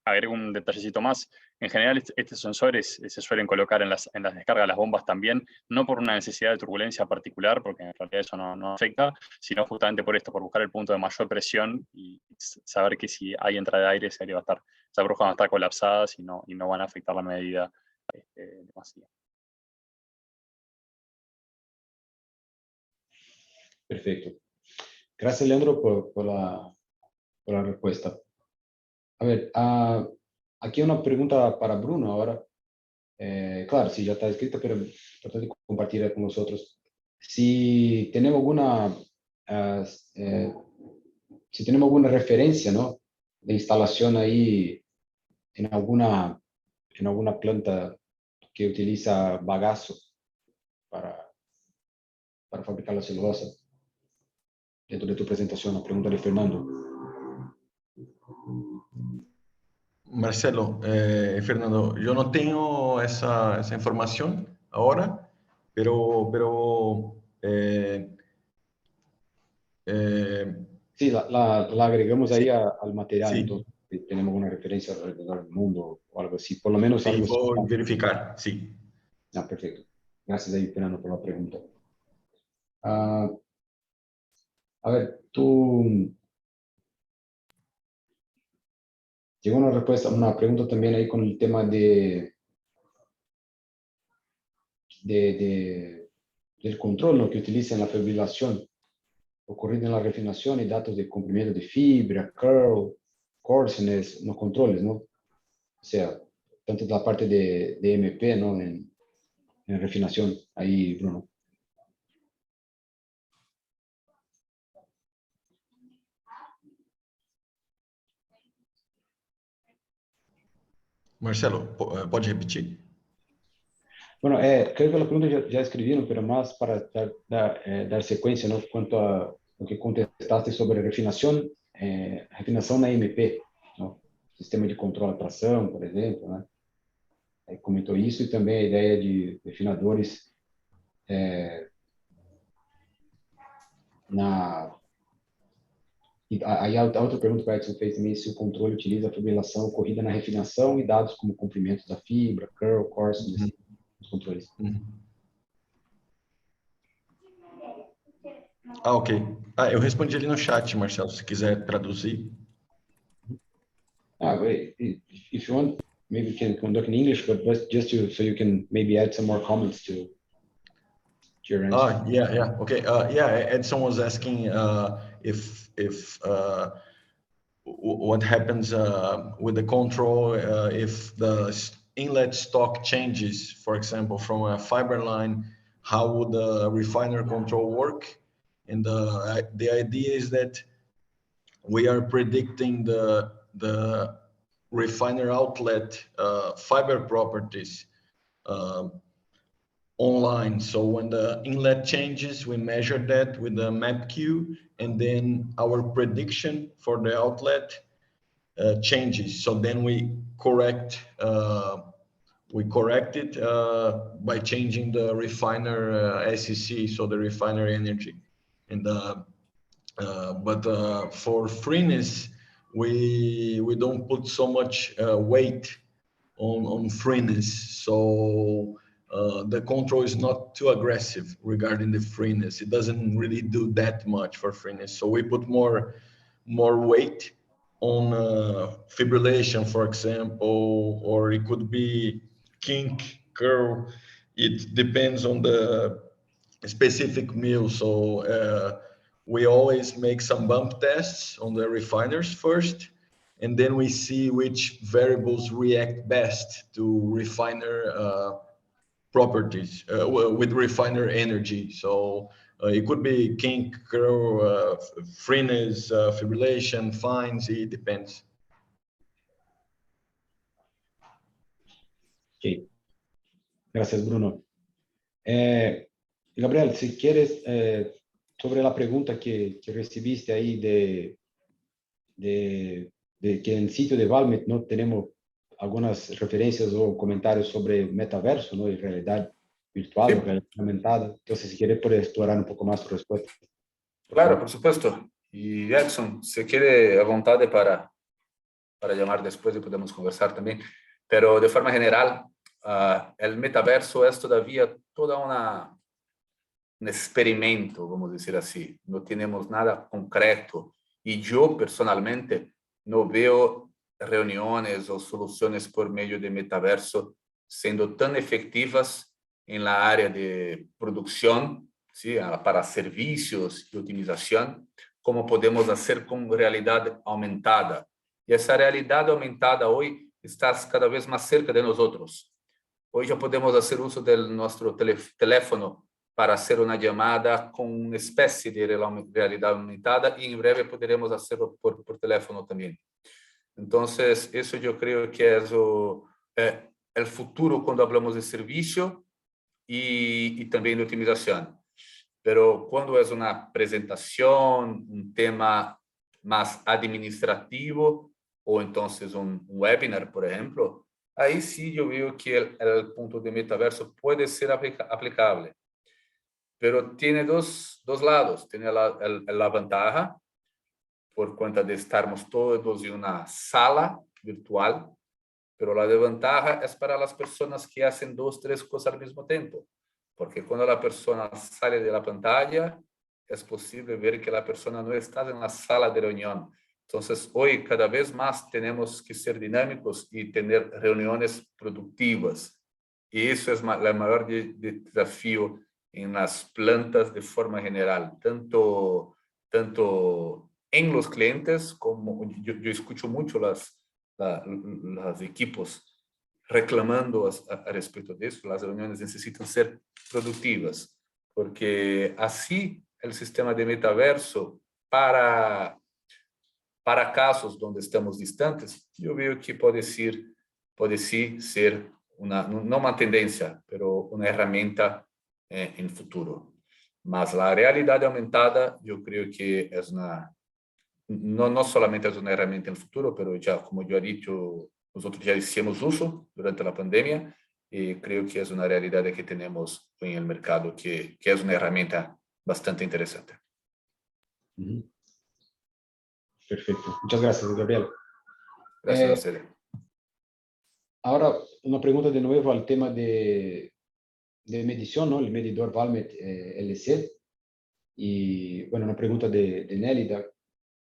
agrego un detallecito más, en general estos sensores se suelen colocar en las descargas de las bombas también, no por una necesidad de turbulencia particular, porque en realidad eso no afecta, sino justamente por esto, por buscar el punto de mayor presión y saber que si hay entrada de aire, esa burbuja va a estar colapsada y no van a afectar la medida demasiado. Perfecto. Gracias, Leandro, por la respuesta. A ver, aquí una pregunta para Bruno ahora. Claro, sí, ya está escrita, pero trato de compartirla con nosotros. Si tenemos alguna referencia, ¿no?, de instalación ahí en alguna planta que utiliza bagazo para fabricar la celulosa. Dentro de tu presentación, la pregunta de Fernando. Marcelo, Fernando, yo no tengo esa información ahora, pero sí, la agregamos ahí al material, sí. entonces si tenemos una referencia alrededor del mundo o algo así, por lo menos Sí, algo voy a así. verificar, sí. Perfecto. Gracias ahí, Fernando, por la pregunta. A ver, llegó una pregunta también ahí con el tema del control, ¿no?, que utiliza en la fibrilación, ocurrido en la refinación, y datos de comprimiento de fibra, curl, coarseness, los controles, ¿no? O sea, tanto la parte de MP, ¿no?, en refinación. Ahí, Bruno. Marcelo, pode repetir? Bueno, creo que la pregunta ya escribieron, pero más para dar secuencia, ¿no?, cuanto a lo que contestaste sobre refinación na MP, ¿no?, sistema de controle de tração, por exemplo, né? Aí comentou isso, e também a ideia de refinadores aí a outra pergunta que o Edson fez também, se o controle utiliza a fibrilação ocorrida na refinação e dados como comprimentos da fibra, curl, coarseness, os controles. Ok. Eu respondi ali no chat, Marcelo, se quiser traduzir. If you want, maybe we can conduct in English, but just so you can maybe add some more comments to your answer. Yeah. Okay. Edson was asking if what happens with the control if the inlet stock changes, for example, from a fiber line how would the refiner control work? And the idea is that we are predicting the refiner outlet fiber properties online. So when the inlet changes, we measure that with the map queue, and then our prediction for the outlet changes. So then we correct it by changing the refiner SEC, so the refiner energy. And but for freeness, we don't put so much weight on freeness. So the control is not too aggressive regarding the freeness. It doesn't really do that much for freeness. So we put more weight on fibrillation, for example, or it could be kink, curl. It depends on the specific mill. So we always make some bump tests on the refiners first, and then we see which variables react best to refiner properties with refiner energy. So it could be kink, curl, freeness, fibrillation, fines, it depends. Ok, gracias Bruno. Gabriel, si quieres, sobre la pregunta que recibiste ahí de que en el sitio de Valmet no tenemos algunas referencias o comentarios sobre metaverso, ¿no? Y realidad virtual, Sí. o realidad aumentada. Entonces, si quieres, puedes explorar un poco más tu respuesta. Claro, por supuesto. Y Edson, se quede a vontade para llamar después y podemos conversar también. Pero de forma general, el metaverso es todavía toda un experimento, vamos a decir así. No tenemos nada concreto. Y yo personalmente no veo reuniones o soluciones por medio de metaverso siendo tan efectivas en la área de producción, ¿sí? Para servicios y optimización, como podemos hacer con realidad aumentada. Y esa realidad aumentada hoy está cada vez más cerca de nosotros. Hoy ya podemos hacer uso de nuestro teléfono para hacer una llamada con una especie de realidad aumentada, y en breve podremos hacerlo por teléfono también. Entonces, eso yo creo que es el futuro cuando hablamos de servicio y también de optimización. Pero cuando es una presentación, un tema más administrativo, o entonces un webinar, por ejemplo, ahí sí yo veo que el punto de metaverso puede ser aplicable. Pero tiene dos lados. Tiene la ventaja por cuenta de estarmos todos en una sala virtual, pero la desventaja es para las personas que hacen 2, 3 cosas al mismo tiempo. Porque cuando la persona sale de la pantalla, es posible ver que la persona no está en la sala de reunión. Entonces, hoy cada vez más tenemos que ser dinámicos y tener reuniones productivas. Y eso es el mayor desafío en las plantas de forma general, tanto en los clientes, como yo escucho mucho los equipos reclamando a respecto de eso. Las reuniones necesitan ser productivas, porque así el sistema de metaverso para casos donde estamos distantes, yo veo que puede sí ser no una tendencia, pero una herramienta en futuro. Mas la realidad aumentada, yo creo que es no solamente es una herramienta en el futuro, pero ya, como yo he dicho, nosotros ya hicimos uso durante la pandemia, y creo que es una realidad que tenemos en el mercado, que es una herramienta bastante interesante. Perfecto. Muchas gracias, Gabriel. Gracias a usted. Ahora, una pregunta de nuevo al tema de medición, ¿no? El medidor Valmet LC. Y bueno, una pregunta de Nélida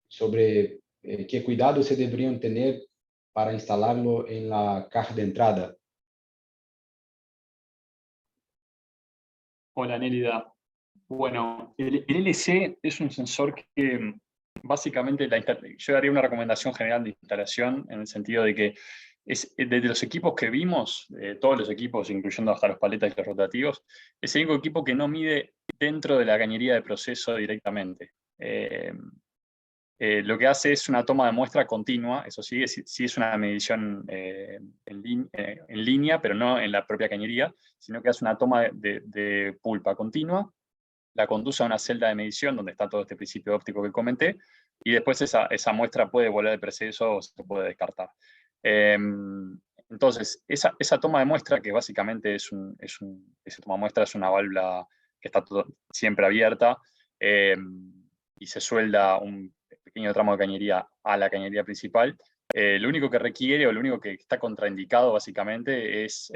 sobre qué cuidados se deberían tener para instalarlo en la caja de entrada. Hola, Nélida. Bueno, el LC es un sensor que básicamente yo daría una recomendación general de instalación en el sentido de que desde los equipos que vimos, todos los equipos, incluyendo hasta los paletas y los rotativos, es el único equipo que no mide dentro de la cañería de proceso directamente. Lo que hace es una toma de muestra continua, eso sí es una medición en línea, pero no en la propia cañería, sino que hace una toma de pulpa continua, la conduce a una celda de medición donde está todo este principio óptico que comenté, y después esa muestra puede volver de proceso o se puede descartar. Entonces, esa toma de muestra, que básicamente esa toma de muestra es una válvula que está siempre abierta, y se suelda un pequeño tramo de cañería a la cañería principal, lo único que requiere, o lo único que está contraindicado básicamente, es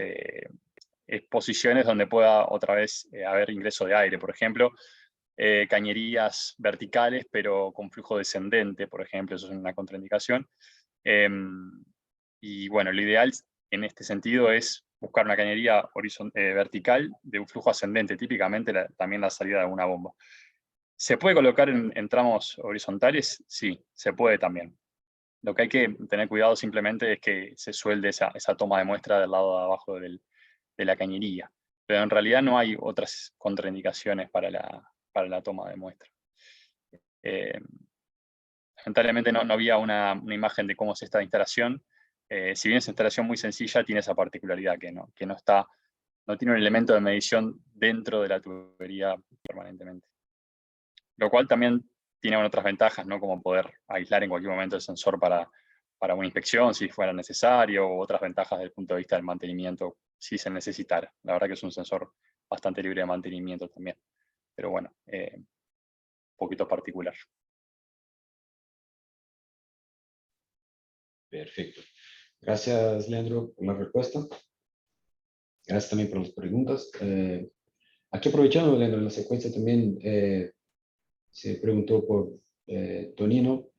posiciones donde pueda otra vez haber ingreso de aire. Por ejemplo, cañerías verticales pero con flujo descendente, por ejemplo, eso es una contraindicación. Y bueno, lo ideal en este sentido es buscar una cañería vertical de un flujo ascendente, típicamente también la salida de una bomba. ¿Se puede colocar en tramos horizontales? Sí, se puede también. Lo que hay que tener cuidado simplemente es que se suelde esa toma de muestra del lado de abajo de la cañería. Pero en realidad no hay otras contraindicaciones para la toma de muestra. Lamentablemente no había una imagen de cómo es esta instalación. Si bien es una instalación muy sencilla, tiene esa particularidad que no tiene un elemento de medición dentro de la tubería permanentemente. Lo cual también tiene otras ventajas, ¿no? Como poder aislar en cualquier momento el sensor para una inspección, si fuera necesario, o otras ventajas desde el punto de vista del mantenimiento, si se necesitara. La verdad que es un sensor bastante libre de mantenimiento también. Pero bueno, un poquito particular. Perfecto. Gracias, Leandro, por la respuesta. Gracias también por las preguntas. Aquí aprovechando, Leandro, en la secuencia también se preguntó por Tonino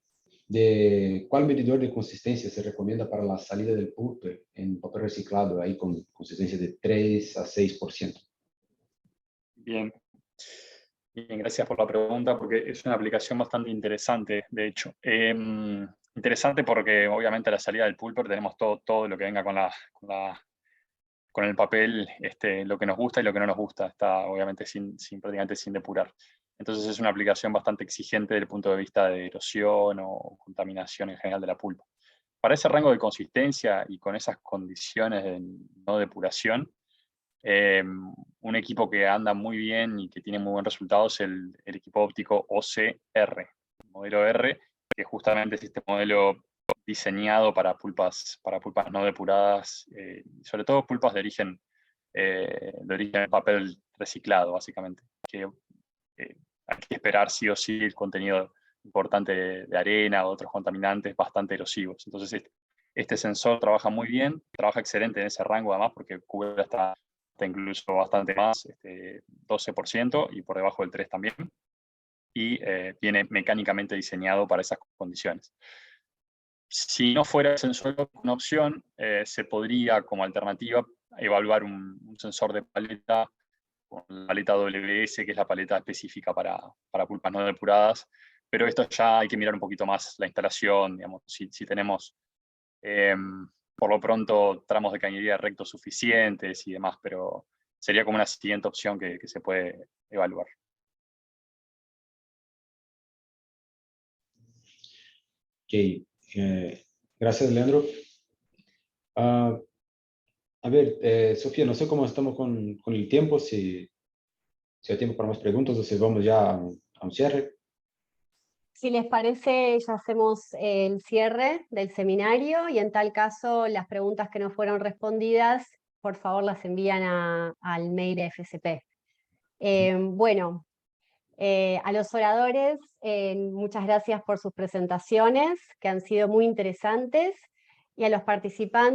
de cuál medidor de consistencia se recomienda para la salida del pulpa en papel reciclado, ahí con consistencia de 3 a 6%. Bien, gracias por la pregunta, porque es una aplicación bastante interesante, de hecho. Interesante porque obviamente a la salida del pulper tenemos todo lo que venga con el papel, lo que nos gusta y lo que no nos gusta, está obviamente prácticamente sin depurar. Entonces es una aplicación bastante exigente desde el punto de vista de erosión o contaminación en general de la pulpa. Para ese rango de consistencia y con esas condiciones de no depuración, un equipo que anda muy bien y que tiene muy buen resultado es el equipo óptico OCR, el modelo R, que justamente es este modelo diseñado para pulpas no depuradas, sobre todo pulpas de origen papel reciclado, básicamente, que hay que esperar sí o sí el contenido importante de arena o otros contaminantes bastante erosivos. Entonces este sensor trabaja muy bien, trabaja excelente en ese rango además porque cubre hasta incluso bastante más, 12% y por debajo del 3% también, y viene mecánicamente diseñado para esas condiciones. Si no fuera el sensor una opción, se podría como alternativa evaluar un sensor de paleta, con la paleta WS, que es la paleta específica para pulpas no depuradas, pero esto ya hay que mirar un poquito más la instalación, digamos, si tenemos por lo pronto tramos de cañería rectos suficientes y demás, pero sería como una siguiente opción que se puede evaluar. Ok, gracias, Leandro. A ver, Sofía, no sé cómo estamos con el tiempo, si hay tiempo para más preguntas o si vamos ya a un cierre. Si les parece, ya hacemos el cierre del seminario y en tal caso las preguntas que no fueron respondidas, por favor las envían al mail FSP. Bueno, a los oradores, muchas gracias por sus presentaciones, que han sido muy interesantes, y a los participantes,